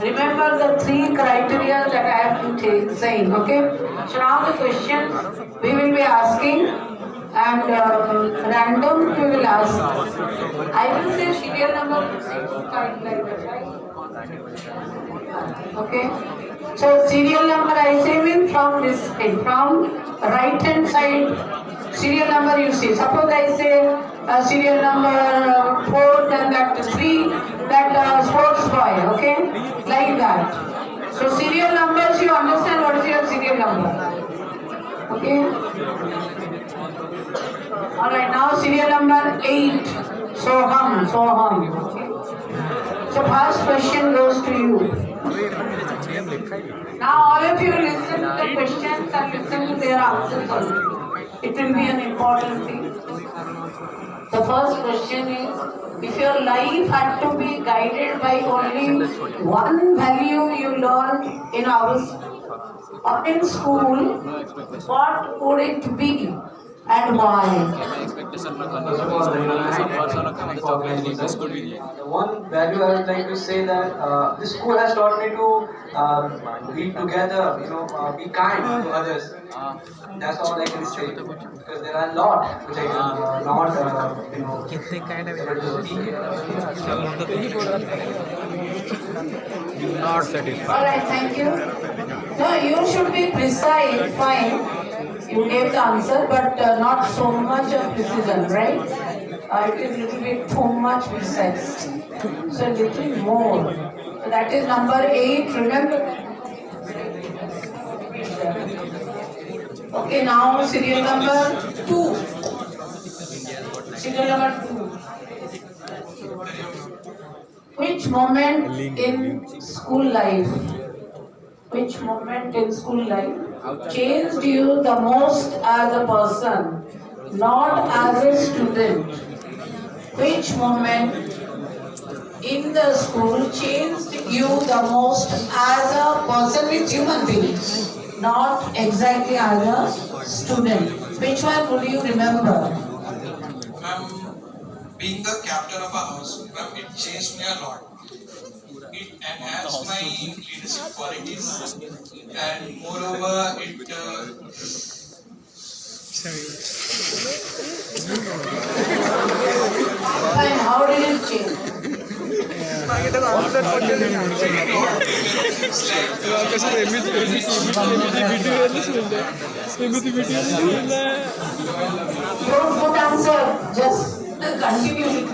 Remember the 3 criteria that I have to take, saying, okay? So now the questions we will be asking and random we will ask. I will say serial number 6, like that, right? Okay? So serial number I say will from this side, from right hand side. Serial number you see. Suppose I say serial number 4, then that 3, that sports boy, okay? Like that. So serial numbers, you understand what is your serial number. Okay? Alright, now serial number 8. Soham. Okay? So first question goes to you. Now all of you listen to the questions and listen to their answers also. It will be an important thing. The first question is, if your life had to be guided by only one value you learned in hours or in school, what would it be and why? One value I would like to say that this school has taught me to be together, be kind to others. That's all I can say. Because there are a lot which I can not, able to speak. Not satisfied. Alright, thank you. No, you should be precise, fine. You gave the answer, but not so much of precision, right? It is little bit too much precise. So little more. So that is number 8, remember? Okay, now serial number 2. Serial number 2. Which moment in school life? Which moment in school life changed you the most as a person, not as a student? Which moment in the school changed you the most as a person with human beings, not exactly as a student? Which one would you remember? Being the captain of a house, it changed me a lot. It enhanced my leadership qualities, and moreover, it Fine, how did it change? Don't put answer, just continue.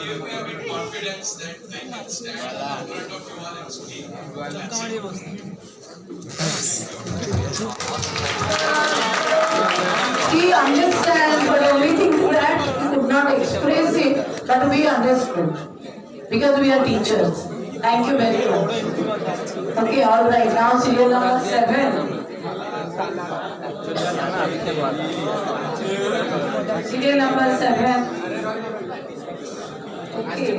gave me a bit confidence that I can stand in front of you all and speak. He understands, but the only thing that he could not express it, but we understood. because we are teachers. Thank you very much. Okay, all right. Now serial number 7. Serial number 7. Okay.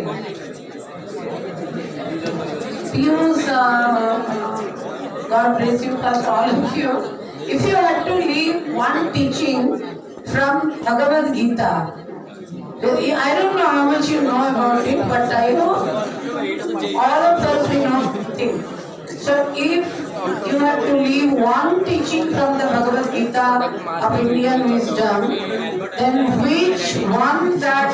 Piyush, God bless you first, all of you. If you had to leave one teaching from Bhagavad Gita, I don't know how much you know about it, but I know all of us we know things. So if you have to leave one teaching from the Bhagavad Gita of Indian wisdom, then which one that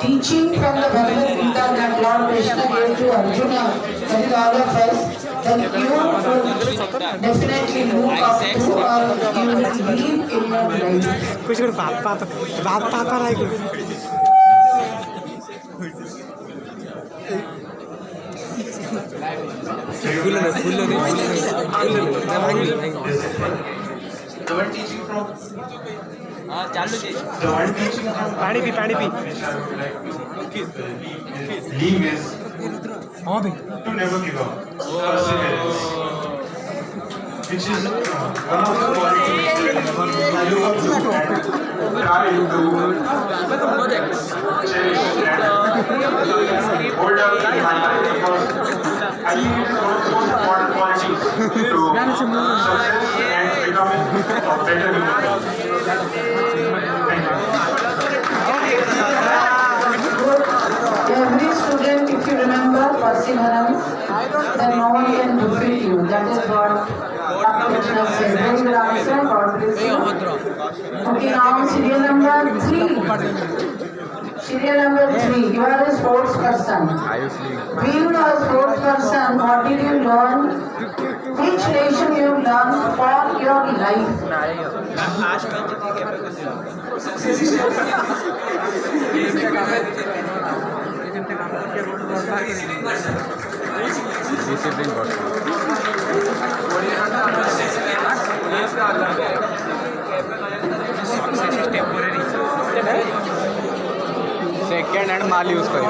teaching from the Bhagavad Gita that Lord Krishna gave to Arjuna, that is all of us, that you would definitely look up to or you will live in your life. The one teaching from Pani Pi. Leave is to never give up. Perseverance. Which is one of the qualities I look up to and try to cherish and hold up in my life, because I think it is one of the most important qualities to success and becoming a better human being. Thank you. Every student, if you remember perseverance, then no one can defeat you. That is what Krishna said. Very good answer. God bless you. Okay, now serial number 3. Serial number 3. You are a sports person. Being a sports person, what did you learn? Which lesson you learned for your life? Second hand mall use करें।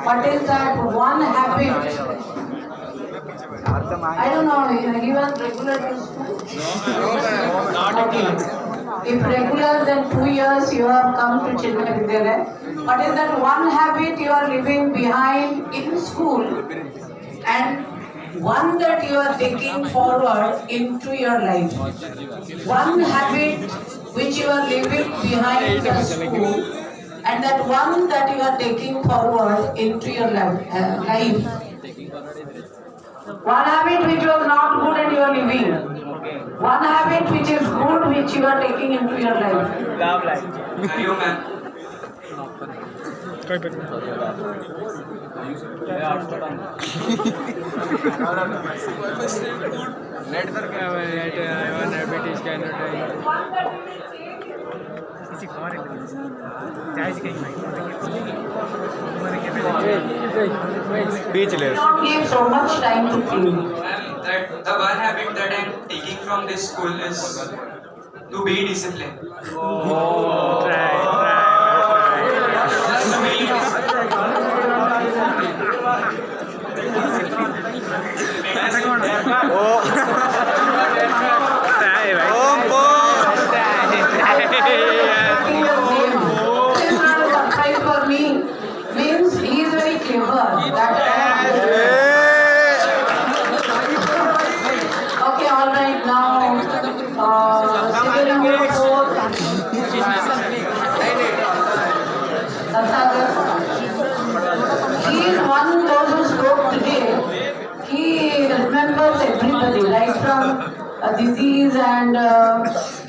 What is that one habit? I don't know, he was regular to school? Okay. If regular, then 2 years you have come to Chennai Vidyalaya. What is that one habit you are leaving behind in school and one that you are taking forward into your life? One habit which you are leaving behind the school and that one that you are taking forward into your life. One habit which was not good and you are leaving. One habit which is good which you are taking into your life. Love life. Network one habit is cannot speechless. Don't give so much time to think. That the one habit that I'm taking from this school is to be disciplined. For me means he is very clever. Okay, all right. Now, serial number 4. He is one of those who spoke today. He remembers everybody, right from disease and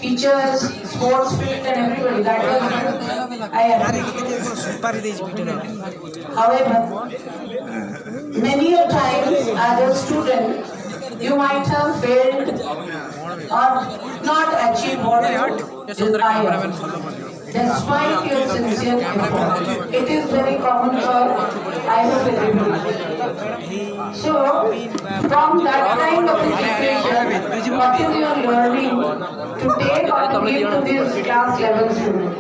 teachers, sports field and everybody. That was I However, many a times as a student, you might have failed or not achieved what you desire. despite your sincere effort. It is very common for, I hope, everybody. So, from that kind of situation, what is your learning to take or to give to this class level student?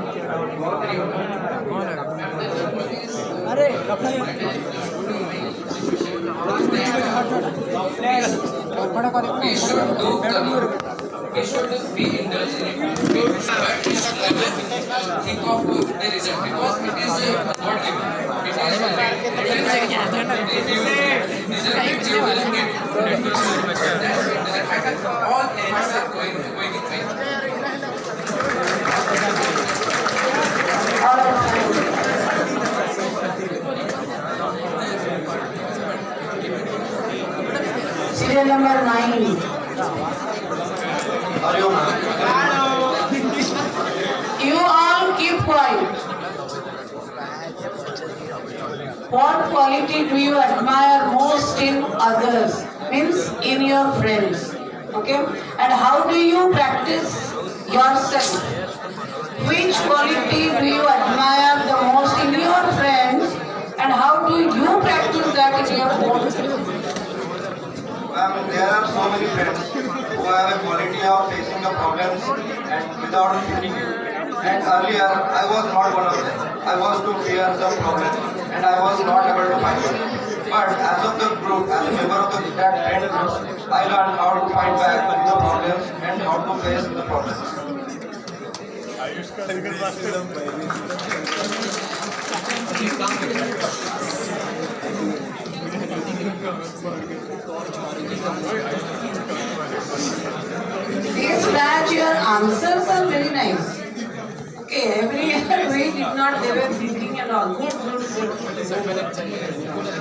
We should be indulged in it, but we should never think of the result because it is not given. It is if you result it, you will get it. That doesn't matter. All efforts are going in vain. Serial number 9. You all keep quiet. What quality do you admire most in others? Means in your friends. Okay? And how do you practice yourself? Which quality do you admire the most in your friends? And how do you practice that in your own? There are so many friends who have a quality of facing the problems and without thinking. And earlier, I was not one of them. I was to fear the problem and I was not able to find it. But as of the group, as a member of that friend group, I learned how to fight back with the problems and how to face the problems. This batch, your answers are very nice. Okay, every year we did not, they were thinking and all. Good.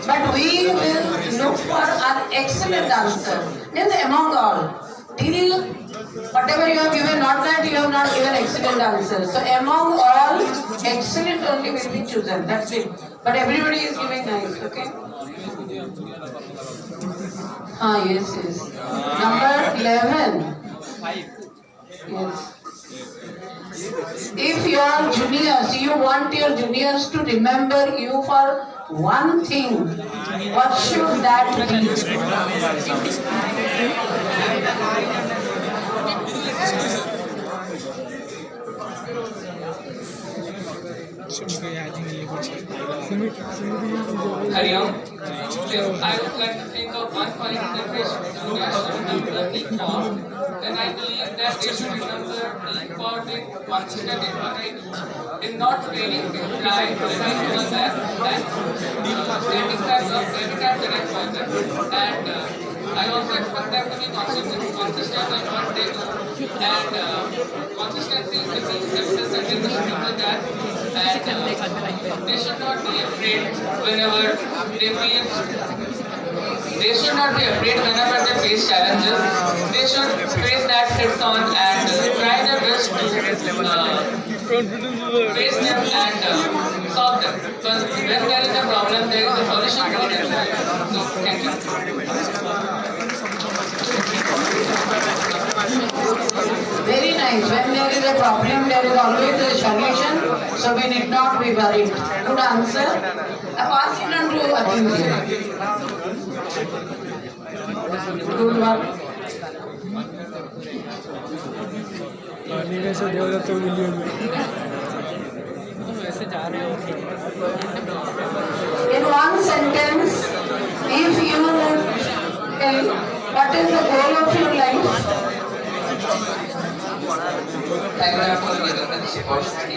But we will look for an excellent answer. Means among all. Till whatever you have given, not that you have not given excellent answers. So among all, excellent only will be chosen. That's it. But everybody is giving nice, okay? Yes. Number 11. Yes. If you are juniors, you want your juniors to remember you for one thing. What should that be? Hariom. If I would like to think of one quality that we juniors should remember for, then I believe that they should remember for the consistent effort in not failing to try to remain on that and standing at the right point. And I also expect them to be consistent in what they do. And consistency is the key success, and they should remember that. And they should not be afraid whenever they should not be afraid whenever they face challenges. They should face that heads on and try their best to face them and solve them. Because when there is a problem, there is a solution for them. So, thank you. Very nice. When there is a problem, there is always a solution. So we need not be worried. Good answer. I pass it on to Atinji. Good one. In one sentence, if you tell what is the goal of your life? Thank you for giving me this opportunity.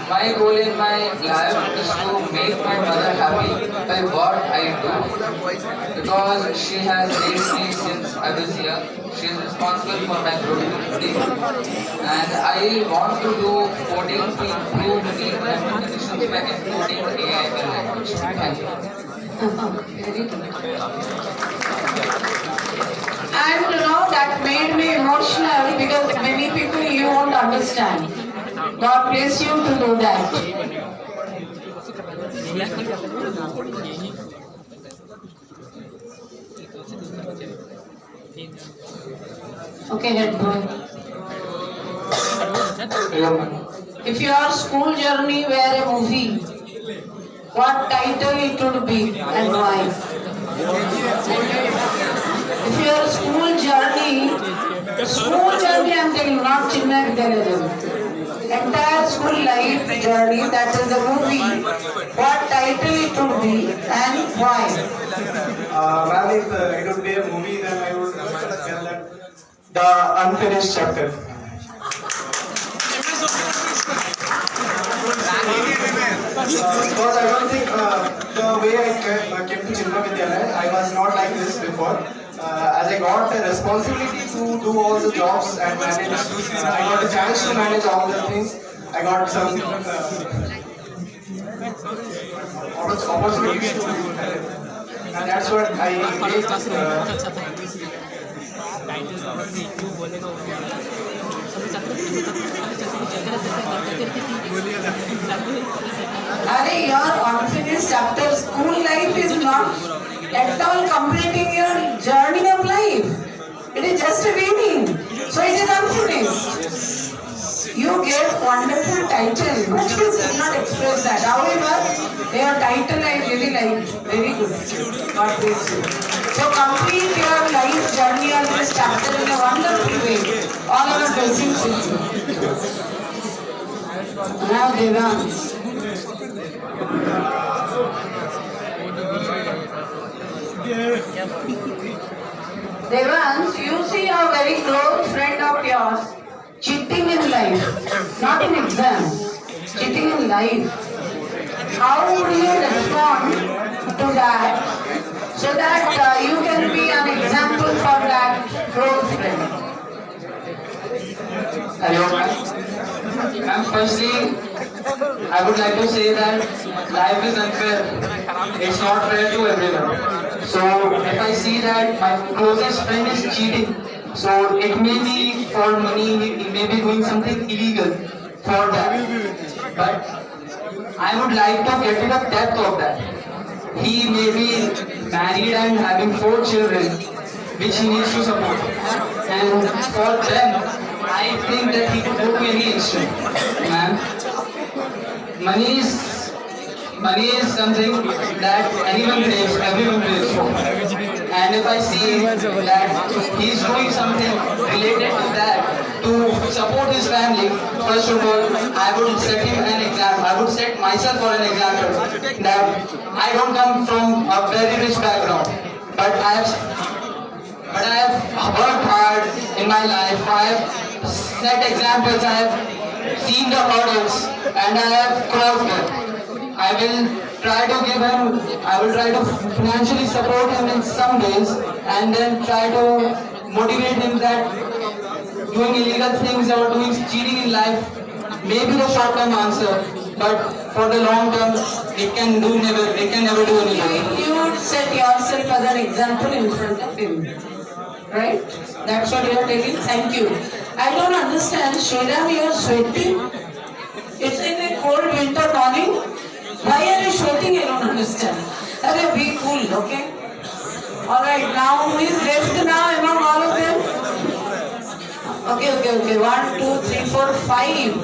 My goal in my life is to make my mother happy by what I do, because she has raised me since I was young. She is responsible for my growth today, and I want to do coding to improve the communications by including AI in language. Thank you. Very good. And you know, that made me emotional because many people you won't understand. God bless you to do that. Okay, head boy. if your school journey were a movie, what title it would be and why? If your school journey I'm telling, not Chinna Vidyalaya, entire school life journey, that is the movie, what title it would be and why? Ma'am, if it would be a movie, then I would tell that The Unfinished Chapter. Because I don't think the way I came to Chinna Vidyalaya, I was not like this before. As I got a responsibility to do all the jobs and manage, I got a chance to manage all the things. I got some opportunities to, and that's what I made. Your unfinished chapter, school life is not at all completing your journey of life. It is just a beginning. So it is unfinished. You get wonderful title, but you could not express that. However, your title I really like. Very good. God bless you. So complete your life journey on this chapter in a wonderful way. All our blessings with you. Now Devans. Devans, you see a very close friend of yours cheating in life, not in exam, cheating in life. How would you respond to that so that you can be an example for that close friend? Hello, ma'am. Firstly, I would like to say that life is unfair. It's not fair to everyone. So if I see that my closest friend is cheating, so it may be for money, he may be doing something illegal for that. But I would like to get to the depth of that. He may be married and having 4 children, which he needs to support. And for them, I think that he could go to any extent. Ma'am, money is something that anyone pays, everyone pays for. And if I see that he's doing something related to that to support his family, first of all, I would set him an example. I would set myself for an example that I don't come from a very rich background, but I have worked hard in my life. I have set examples. I have seen the hurdles, and I have crossed them. I will try to financially support him in some ways, and then try to motivate him that doing illegal things or doing cheating in life may be the short-term answer, but for the long term, it can never do anything. You set yourself as an example in front of him, right? That's what you are telling. Thank you. I don't understand, Shriram, you are sweating. It's in a cold winter morning. Why are you sweating? I don't understand. Okay, be cool, okay? Alright, now who is left now among all of them? Okay. 1, 2, 3, 4, 5.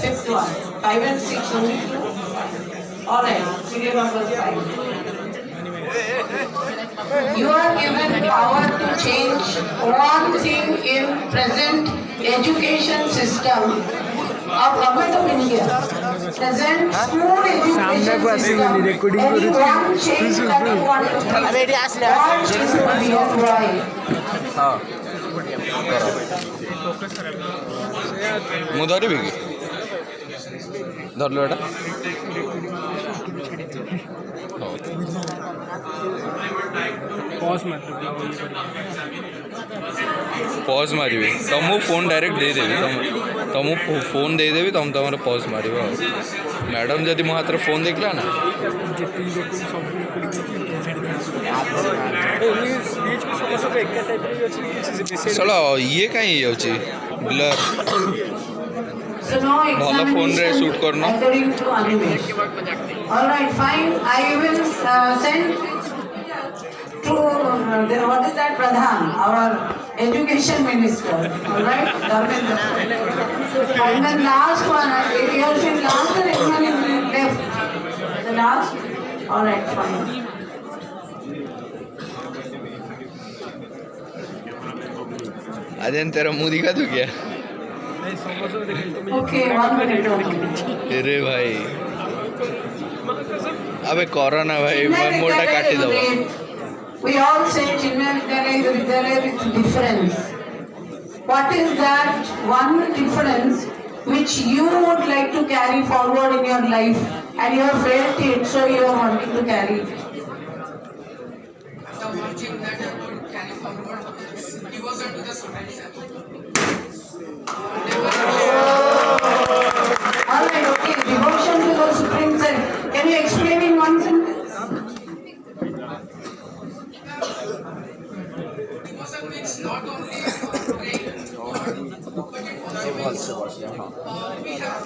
Fifth one. 5 and 6 only 2. Alright, serial number 5. You are given power to change one thing in present education system of Government of India. Present school education system. Any one change that you want to make. What is the real why? ମୁଁ ଧରିବି କି ଧରିଲୁ ଏଇଟା pause मारिबे तुमको phone direct दे देबी तुमको phone दे देबी तुम तुम pause मार madam जदि मो हाथ फोन देखला ना चलो ये कहीं ब्लर भल फोन रे शूट करना Alright, fine. I will send 2 to what is that Pradhan, our education minister, all right, Dharmendra. And then last one, you have seen last or anyone in left? The last? All right, fine. Ajay तेरा मुंह दिखा तू क्या? Okay, 1 minute only. अरे भाई अबे corona भाई मैं मोटा काटी दो. We all say Chinmaya Vidyalaya with difference. What is that one difference which you would like to carry forward in your life and you have felt it, so you are wanting to carry it? The one thing that I would carry forward is devotion to the students. All right, okay. Devotion to the Supreme Senate. Can you explain in one sentence? Devotion means not only praying, but it also means we have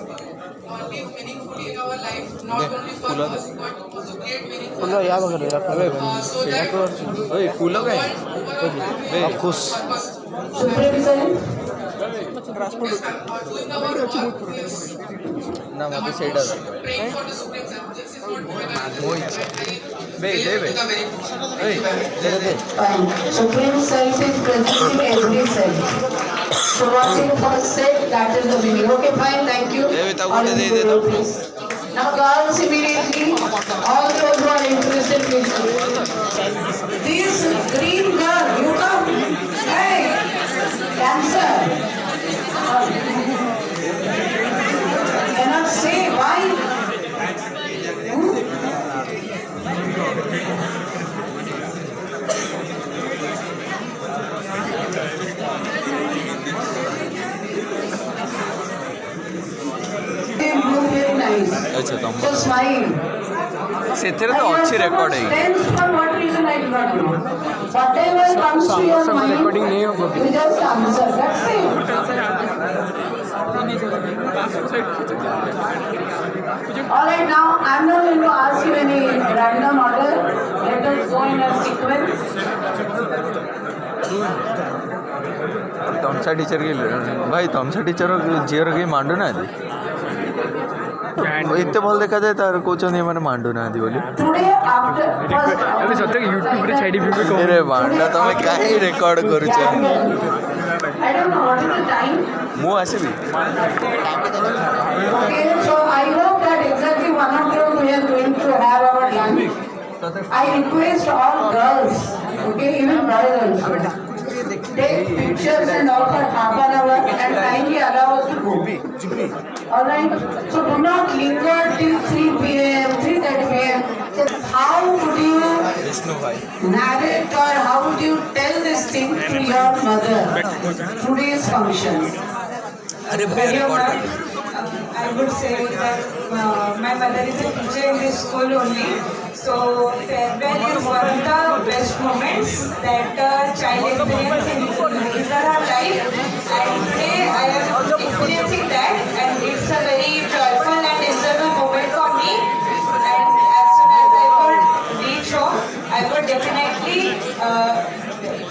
live meaningfully in our life, not only for us, but also create meaningful lives. So that फूलों का है खुश Supreme Senate? doing our work is ना मतलब set है praying for the Supreme Senate. This is what Fine. Supreme Self is present in every cell. So what you first said, that is the meaning. Okay, fine, thank you. All is good, please. Now girls immediately, all those who are interested, please. This green girl, you come. Hey, dancer. Cannot say why. Very nice. अच्छा तो So smile. ସେଥିରେ ତ ଅଛି record ହେଇ Tense for what reason I do not know. Whatever comes to your mind, you just answer. That's it. All right, now I'm not going to ask you any random order. Let us go in a sequence. ତମସା teacher କି ଭାଇ ତମସା teacher ଝିଅର କେହି ମାଣ୍ଡୁ ନାହାନ୍ତି ଏତେ ଭଲ ଦେଖାଯାଏ ତାର କହୁଛନ୍ତି ଏମାନେ ମାଣ୍ଡୁ ନାହାନ୍ତି ବୋଲି ରେ ମାଣ୍ଡା ତମେ କାହିଁ ରେକର୍ଡ କରୁଛ ମୁଁ ଆସିବି Okay, so I hope that exactly 1 o'clock we are going to have our lunch. I request all girls, okay, even boys also, take pictures and all for half an hour and kindly allow us to go. All right. So do not linger till 3 p.m., 3:30 p.m. So how would you narrate or how would you tell this thing to your mother? Today's function. I would say that my mother is a teacher in this school only. So farewell is one of the best moments that a child experiences in his or her life. And today I am experiencing that, and it's a very joyful and enjoyable moment for me. And as soon as I would reach home, I would definitely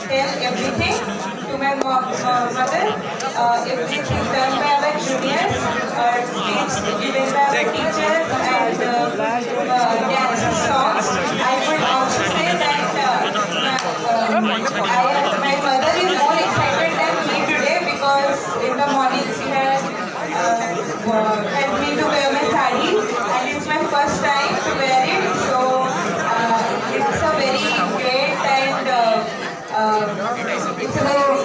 tell everything to my mother. Everything done by our juniors, given by our teachers, and dance songs. I would also say that my mother is more excited than me today because in the morning she had helped me to wear my sari, and it's my first time to wear it. So it's a very great and it's a very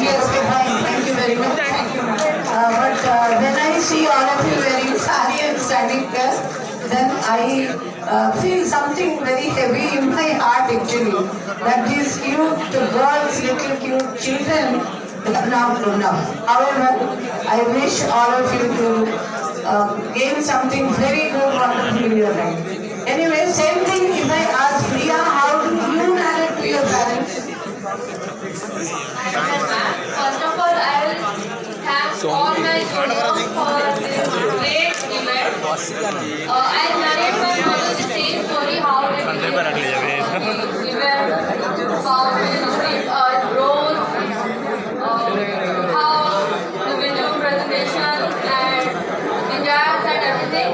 Yes, fine. Thank you very much. Thank you. But when I see all of you wearing sari and standing there, then I feel something very heavy in my heart actually. That these cute girls, little cute children, are now grown up. However, I wish all of you to gain something very good, wonderful in your life. Anyway, same thing if I ask Priya, how do you narrate to your parents? First of all, I will thank all my juniors for this great event. I narrate my mother the same story how it the video presentation and the jazz and everything.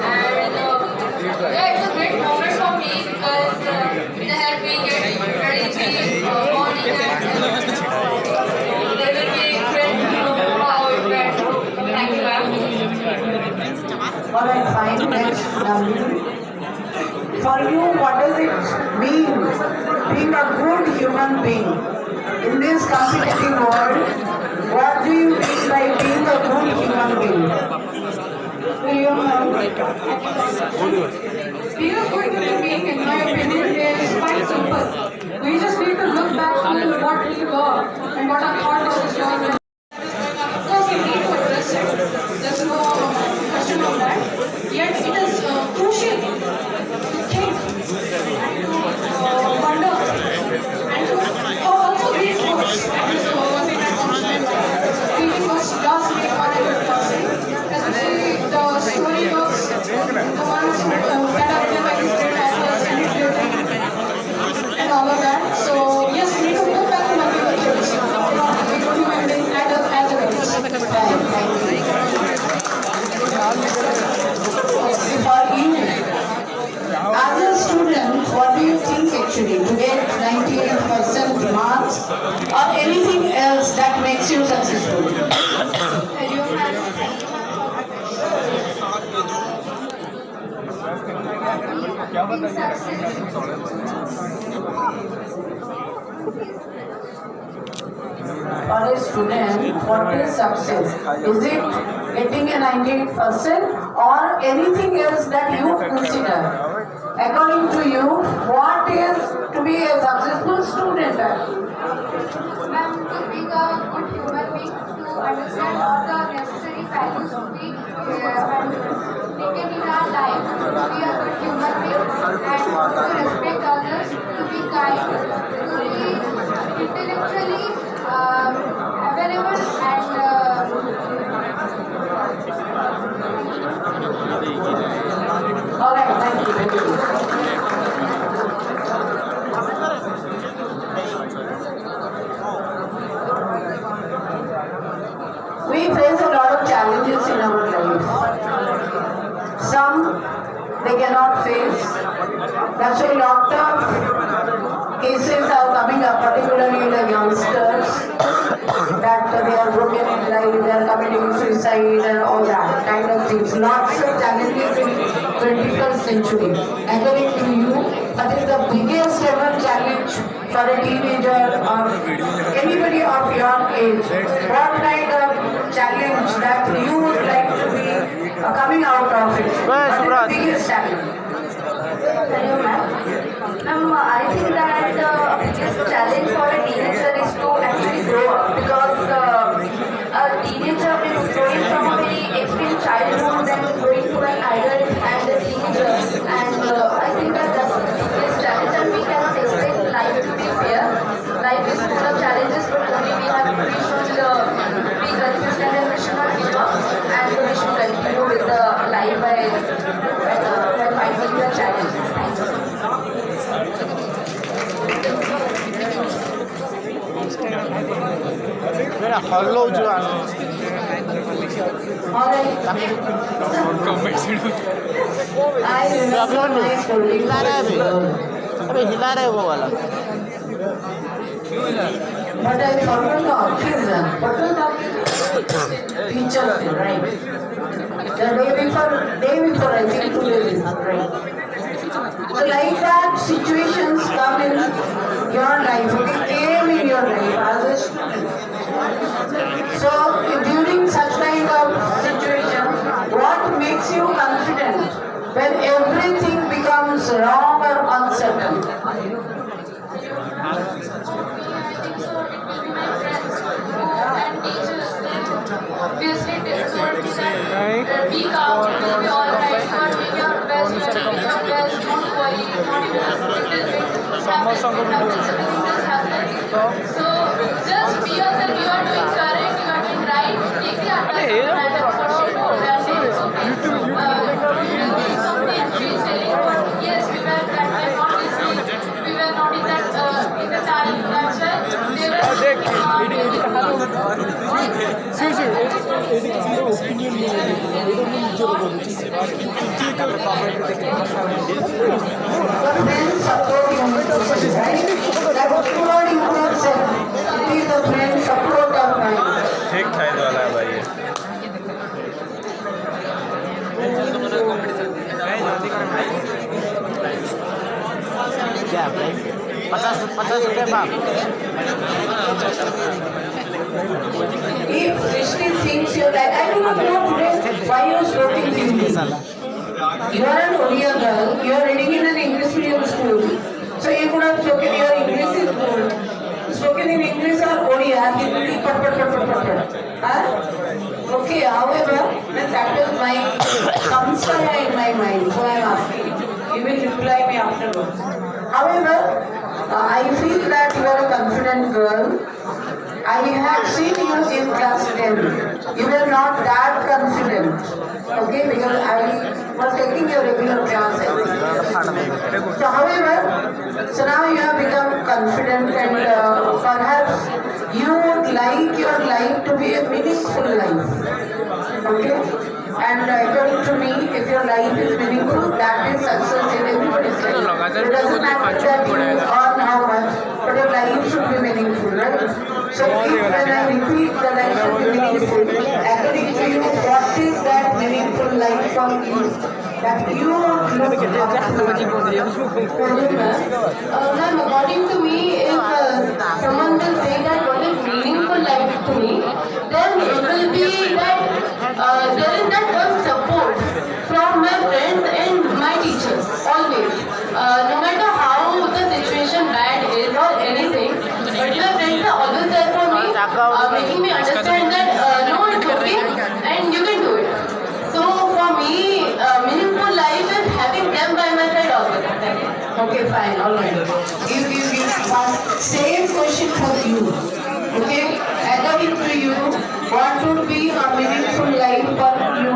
And yeah, it's a great moment for me because it helped me get ready to be morning and there will be great to know how it went. Thank you, ma'am. All right, fine. Next, Navneet. For you, what does it mean being a good human being? In this competitive world, what do you mean by being a good human being? Being a good human being, in my opinion, is quite simple. We just need to look back on what we were and what our thought process was. Of course, we need to address it. There's no question of that. Yet, it is crucial to think and to wonder and to also read books. That is one thing I understand. Reading books does make one a good person. Especially the story books, the ones that are written by these great authors and all of that. So yes, we need to look back to what we were kids. We don't human beings as adults. For you, as a student, what do you think actually to get 98% marks or anything else that makes you successful? For a student, what is success? Is it getting a 98% or anything else that you consider? According to you, what is to be a successful student? Ma'am, to be a good human being, to understand all the necessary values to be taken in our life, to be a good human being, and to respect others, to be kind, to be intellectually available and all right, thank you. We face a lot of challenges in our life. Some they cannot face. That's why a lot of cases are coming up, particularly the youngsters, that they are broken in life, they are committing suicide and all that kind of things. Lots of challenges in 21st century. According to you, what is the biggest ever challenge for a teenager or anybody of your age? What kind of challenge that you would like to be coming out of it? What is the biggest challenge? Hello, ma'am. I think that the biggest challenge for a teenager is to actually grow up because a teenager is growing from a very extreme childhood and growing to an adult and a teenager. And I think that that's the biggest challenge, and we cannot expect life to be fair. Life is full of challenges, but only we should be consistent and we should not give up, and we should continue with the life by fighting the challenges. Thank you. अबे हिला रहा है वो वाला But I forgot the occasion. What was the Teacher's Day, right? The day before I think 2 days, right? So like that, situations come in your life, okay, came in your life as a student. So during such kind of situation, what makes you confident when everything becomes wrong or uncertain? Obviously, told me that be calm, you'll be alright, you are doing your best, you are doing your best, don't worry, not even So, just be yourself, you are doing correct, you are doing right, take the advice and yes, we were at that time friends support unit, right? That word you have said. It is the friend support of mind. ठीक ठाक वाला है भाई ये क्या भाई 50 रुपए बाप If Srishti thinks you're like, I do not know today why you're stroking Hindi. You are an Odia girl, you are reading in an English medium school. So you could have spoken your English is good. Spoken in English or Odia, Hindi, pat. Huh? Okay, however, that is my samskara in my mind, so I am asking. You will reply me afterwards. However, I feel that you are a confident girl. I have seen you in class 10. You were not that confident. Okay, because I was taking your regular classes. So however, so now you have become confident and perhaps you would like your life to be a meaningful life. Okay? And according to me, if your life is meaningful, that is success in everybody's life. It doesn't matter that you earn how much, but your life should be meaningful, right? So if when I repeat the life should be meaningful, according to you, what is that meaningful life for you? That you look up to. Ma'am, according to me, if someone will say that what is meaningful life to me, then it will be that there is that one support from my friends and my teachers, always. No matter how the situation bad is or anything, but your friends are always there for me, making me understand that no, it's okay and you can do it. So for me, meaningful life is having them by my side always. Okay, fine, alright. Give same question for you. Okay, according to you, what would be a meaningful life for you?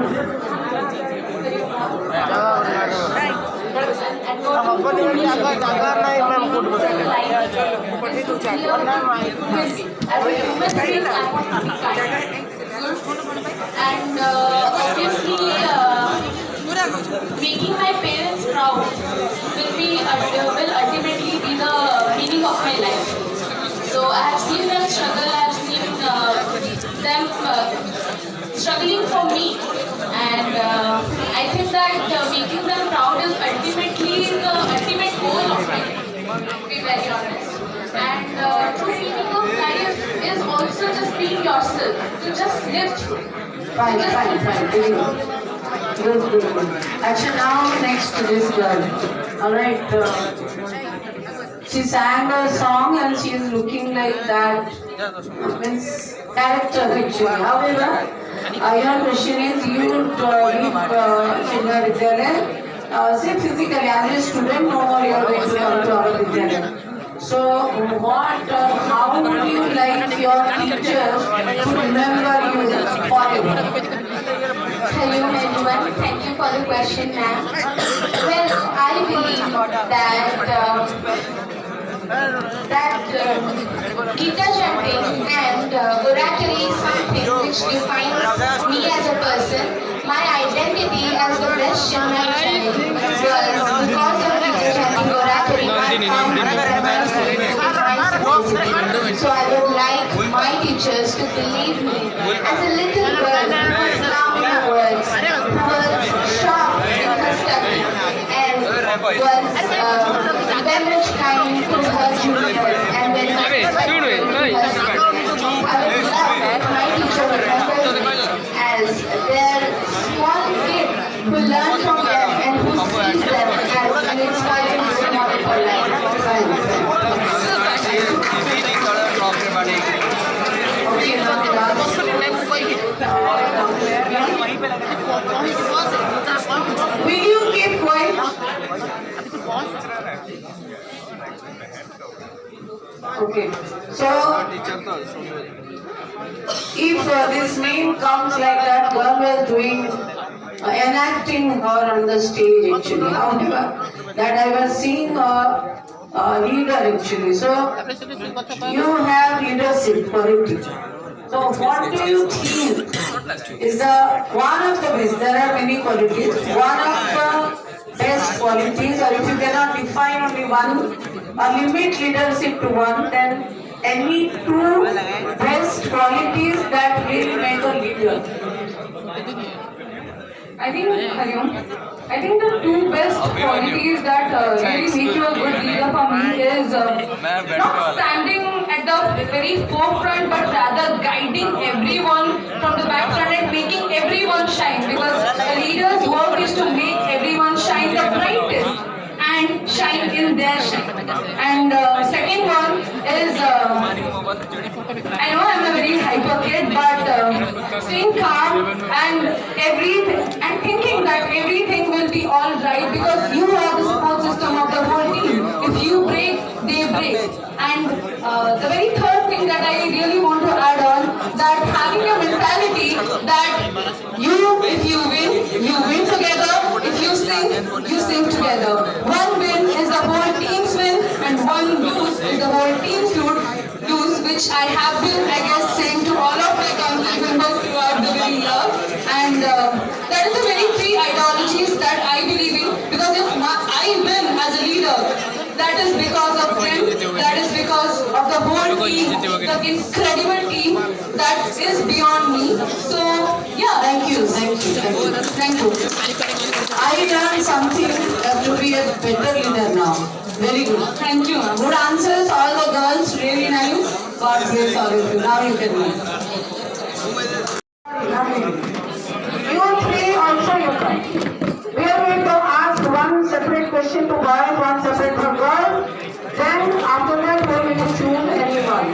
And obviously, making my parents proud will ultimately be the meaning of my life. So I have seen them struggle. I have seen them struggling for me, and I think that making them proud is ultimately the ultimate goal of life. To be very honest. And true meaning of life is also just being yourself. To just live through. Fine. Good. Actually, now next to this girl. Alright. She sang a song and she is looking like that. Means character actually. However, your question is you would leave Shindar Vidyalaya. Say physically, as a student, no more you are going to come to our Vidyalaya. So, how would you like your teachers to remember you forever? Hello everyone, thank you for the question, ma'am. Well, I believe that guitar chanting and oratory is something which defines me as a person. My identity as the best Shimmer child was because of guitar chanting oratory. So I would like my teachers to believe me as a little girl who was calm in her words, who was sharp in her study, and was very much kind to her juniors and very much respectful to her seniors. I would love my teacher to remember me as their small kid who learns from them and who sees them as an inspiring model for life. Will you keep quiet? Okay. So, if this name comes like that, girl was doing enacting her on the stage actually. However, that I was seeing a leader actually. So, you have leadership for a teacher. So what do you think is the one of the best? There are many qualities. One of the best qualities, or if you cannot define only one, or limit leadership to one, then any two best qualities that will make a leader. I think the two best qualities that really make you a good leader for me is not standing at the very forefront, but rather guiding everyone from the back front and making everyone shine. Because a leader's work is to make everyone shine the brightest and shine in their shine. And second one is, I know I'm a very hyper kid, but staying calm and thinking that everything will be all right because you are the support system of the whole team. If you break, they break. And the very third thing that I really want to add on, that having a mentality that if you win together. If you sing together. One win is the whole team's win, and one lose is the whole team's lose, which I have been, I guess, saying to all of my council members throughout the very year. And that is the very three ideologies that I believe in, because if I win as a leader, that is because of him, that is because of the whole team, the incredible team that is beyond me. So, yeah. Thank you. I learned something to be a better leader now. Very good. Thank you. Good answers, all the girls, really nice. God bless all of you. Now you can learn. You three also you come. We are going to ask one separate question to boys, one separate for girls. Then after that we are going to choose anyone.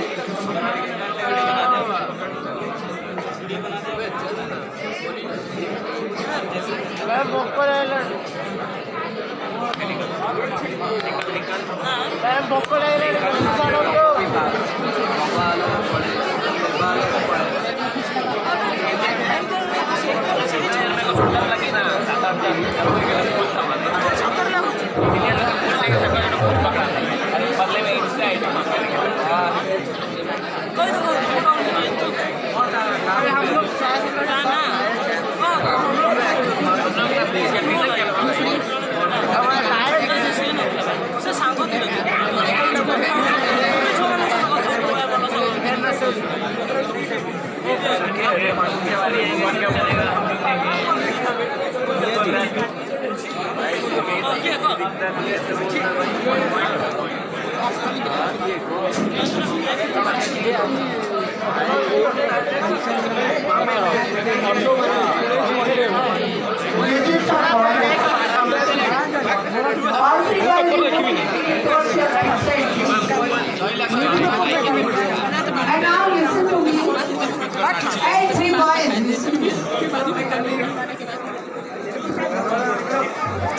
And now listen to me. Hey, three boys, listen to me.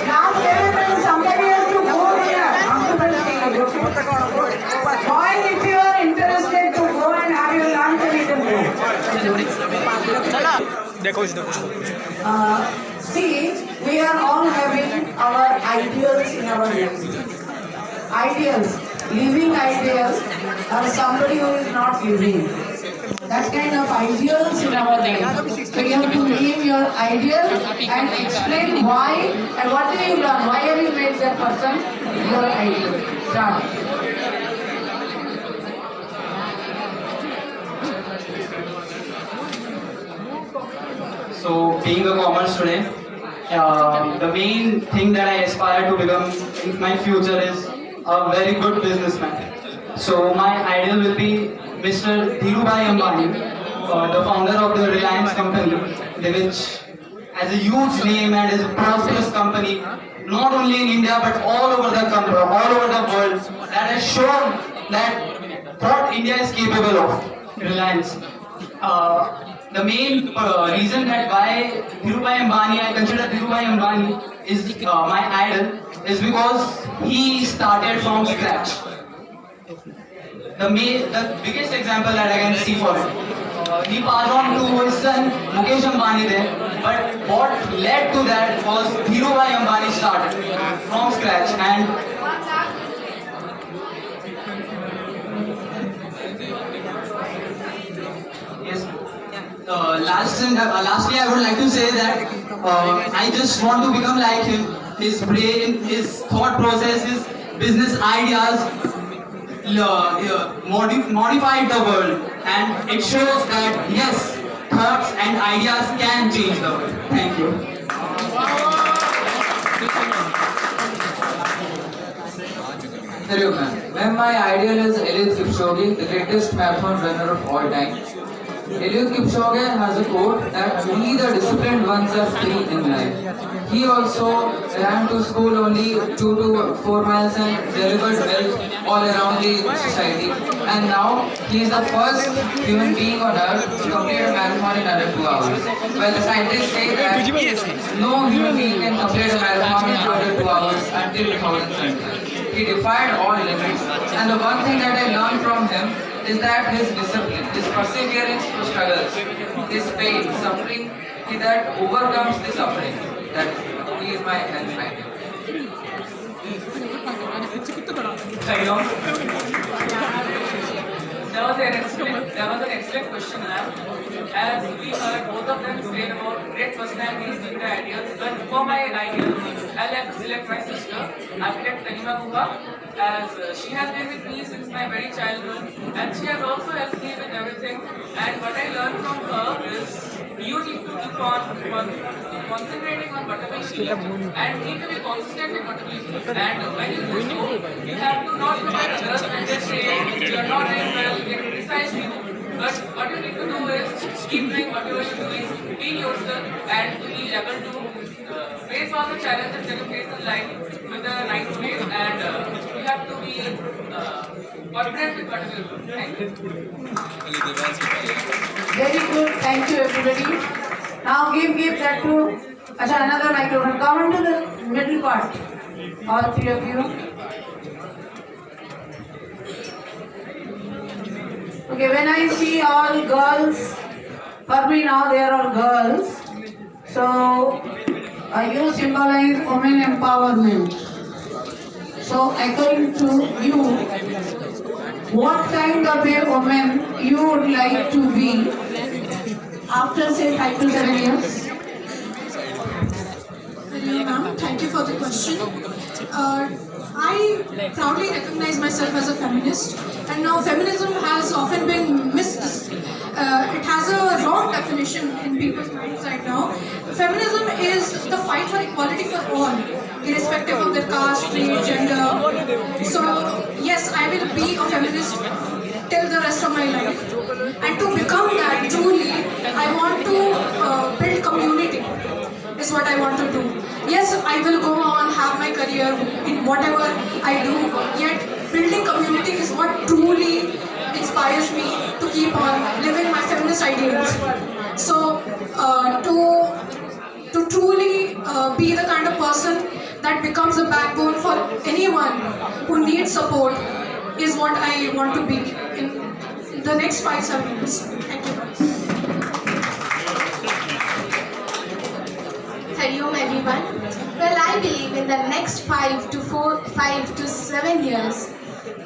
Now, somebody has to go here. Boys, if you are interested to go and have your lunch, you can go. See, we are all having our ideals in our lives. Ideals, living ideals, or somebody who is not living. That kind of ideals in our life. So you have to name your ideal and explain why and what did you learn. Why have you made that person your ideal? Start. So, being a commerce student, the main thing that I aspire to become in my future is a very good businessman. So, my ideal will be Mr. Dhirubhai Ambani, the founder of the Reliance company, which has a huge name and is a prosperous company, not only in India but all over the country, all over the world, that has shown that what India is capable of, Reliance. The main reason that why Dhirubhai Ambani, I consider Dhirubhai Ambani is my idol, is because he started from scratch. The biggest example that I can see for it, he passed on to his son Mukesh Ambani there, but what led to that was Dhirubhai Ambani started from scratch. And lastly, I would like to say that I just want to become like him. His brain, his thought process, his business ideas modified the world, and it shows that yes, thoughts and ideas can change the world. Thank you. Hello, ma'am. Ma'am, my ideal is Eliud Kipchoge, the greatest marathon runner of all time. Eliud Kipchoge has a quote that only the disciplined ones are free in life. He also ran to school only 2 to 4 miles and delivered wealth all around the society. And now he is the first human being on earth to complete a marathon in under 2 hours. Well, the scientists say that no human being can complete a marathon in under 2 hours until 2017. He defied all limits, and the one thing that I learned from him is that his discipline, his perseverance through struggles, his pain, suffering, he that overcomes the suffering. That he is my health idol. There was an excellent question, ma'am. As we heard, both of them said about great personalities being the ideals. But for my ideal, I'll have to select my sister, architect Tanima Guha, as she has been with me since my very childhood, and she has also helped me with everything. And what I learned from her is you need to keep on concentrating on whatever you need, and need to be consistent in whatever you need. And when you do so, you have to not look at others and just say you are not doing well, you can criticize me. But what you need to do is keep doing whatever you're doing, be yourself, and to be able to face all the challenges that you face in life with a nice way, and you have to be confident with whatever you do. Thank you. Very good. Thank you, everybody. Now give that to another microphone. Come into the middle part. All three of you. Okay, when I see all girls, for me now they are all girls. So you symbolize women empowerment. So according to you, what kind of a woman you would like to be after say 5 to 7 years? Hello ma'am, thank you for the question. I proudly recognize myself as a feminist, and now feminism has often been it has a wrong definition in people's minds right now. Feminism is the fight for equality for all, irrespective of their caste, creed, gender. So yes, I will be a feminist till the rest of my life, and to become that truly, I want to build community. Is what I want to do. Yes, I will go on, have my career in whatever I do, yet building community is what truly inspires me to keep on living my feminist ideals. So, to truly be the kind of person that becomes a backbone for anyone who needs support is what I want to be in the next 5-7 years. Thank you. Hello everyone. Well, I believe in the next 5 to 7 years,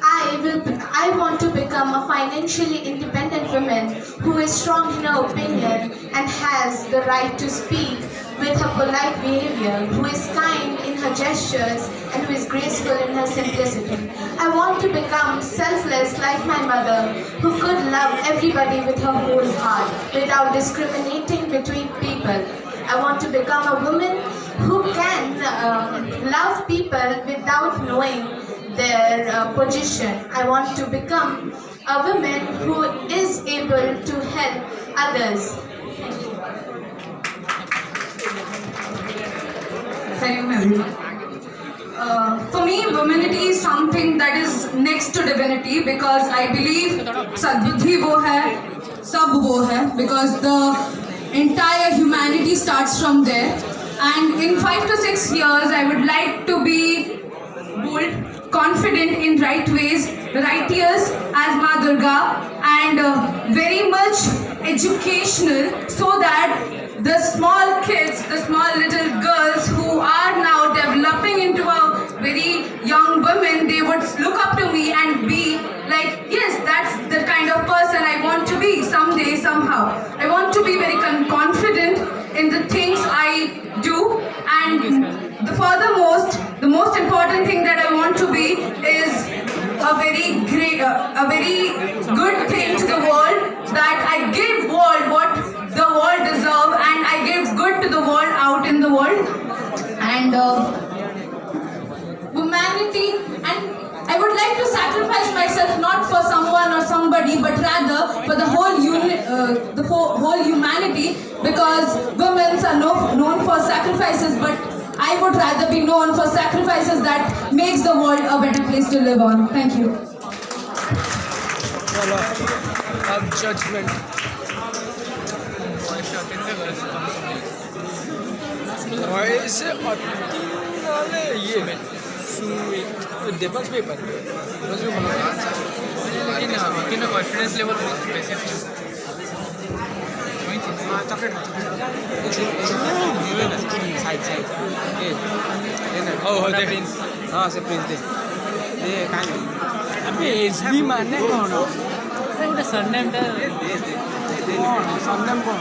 I want to become a financially independent woman who is strong in her opinion and has the right to speak with her polite behavior, who is kind in her gestures and who is graceful in her simplicity. I want to become selfless like my mother, who could love everybody with her whole heart without discriminating between people. I want to become a woman who can love people without knowing their position. I want to become a woman who is able to help others. Hello everyone. For me, womanity is something that is next to divinity, because I believe Sadbuddhi wo hai, sab wo hai, because the entire humanity starts from there. And in 5 to 6 years, I would like to be bold, confident in right ways, righteous as Ma Durga, and very much educational, so that the small kids, the small little girls who are now developing into a very young women, they would look up to me and be like, yes, that's the kind of person I want to be someday, somehow. I want to be very a very good thing to the world, that I give world what the world deserve, and I give good to the world out in the world, and humanity, and I would like to sacrifice myself not for someone or somebody, but rather for the whole whole humanity, because women are known for sacrifices, but I would rather be known for sacrifices that makes the world a better place to live on. Thank you. Judgment. वैसे वाले ये डेबल्स paper बस में बना लेकिन confidence level बहुत पैसे chocolate side side ओ हो दे प्रिंस हां से प्रिंस दे काहे अबे एसबी माने कौन है सरनेम टा सरनेम कौन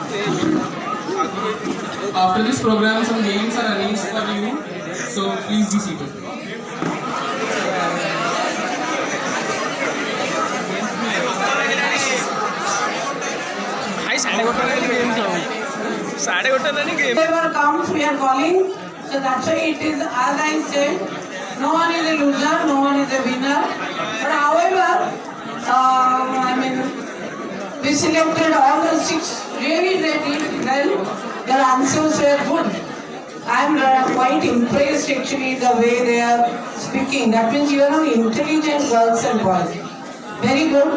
After this program, some games are arranged for you, so please be seated. Whoever comes, we are calling. So that's why it is, as I said, no one is a loser, no one is a winner. But however, we selected all the 6 really well. Their answers were good. I am quite impressed actually the way they are speaking. That means you are intelligent girls and boys. Very good.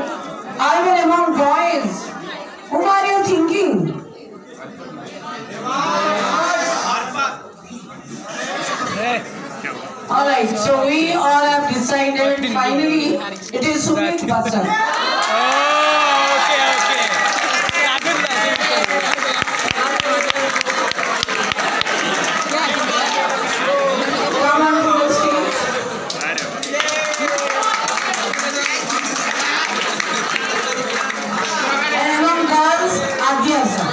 However, among boys, whom are you thinking? Alright, so we all have decided finally it is Sumit Basan. Come on to the stage. And among girls, Adhyasa.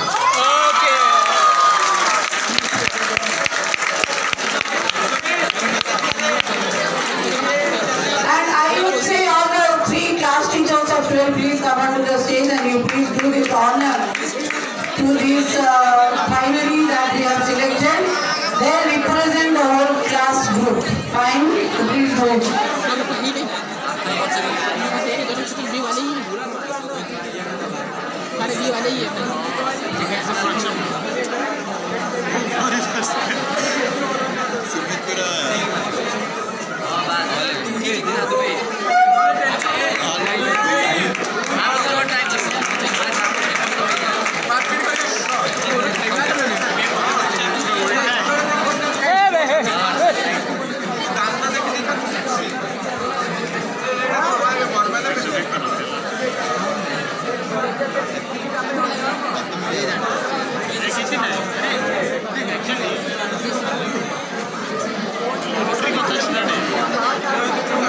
Please come onto the stage and you please do this honor to these finally that we have selected. They represent the whole class group. Fine? So please do it.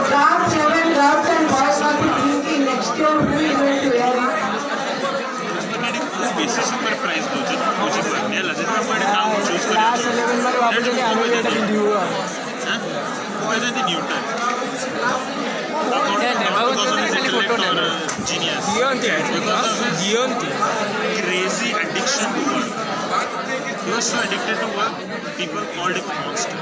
Class 7 girls and boys must be thinking next year who is going to wear it. Basis पर price दोचे मुझे करने लगे तो मैंने नाम choose कर class 11 वाले वापस के आगे बेटा बिंदी हुआ हां वो है the Newton genius crazy addiction to work. He was so addicted to work, people called him a monster.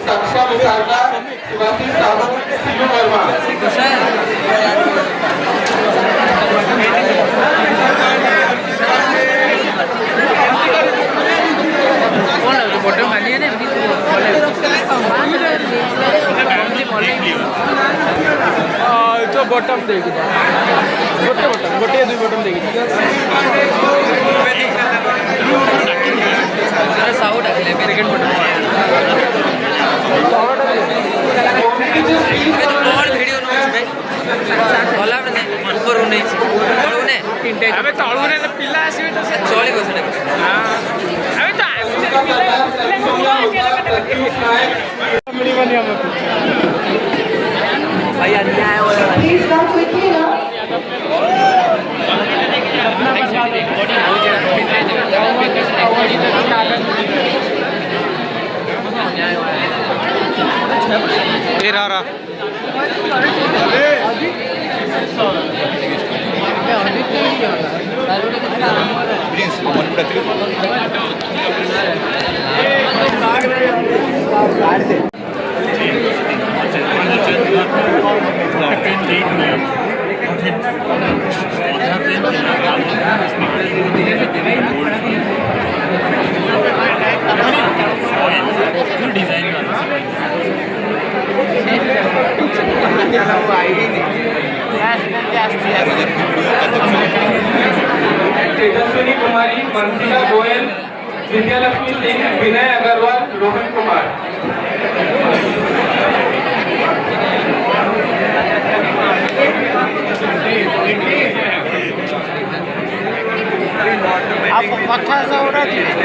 सक्षा विशाखा शिवाजी साहू सीयू वर्मा फोटो मानिए ना तो बॉटम देगी गोटे दुई बटन देखिए साउथ सेकंड बटन वीडियो ଗଲା ମନ କରୁ ନେଇ ତଳୁ ନେ ଆମେ ତଳୁ ନେ ପିଲା ଆସିବେ ତ ଚଳିବ ସେଟା ଆମେ ତ ମିଳିବନି ଆମକୁ ଭାଇ ଅନ୍ୟାୟ Please come quickly now. रहा तेजस्विनी कुमारी, मनसिका गोयल, विद्यालक्ष्मी सिंह, विनय अग्रवाल, रोहन कुमार। आप कथा से हो रहा है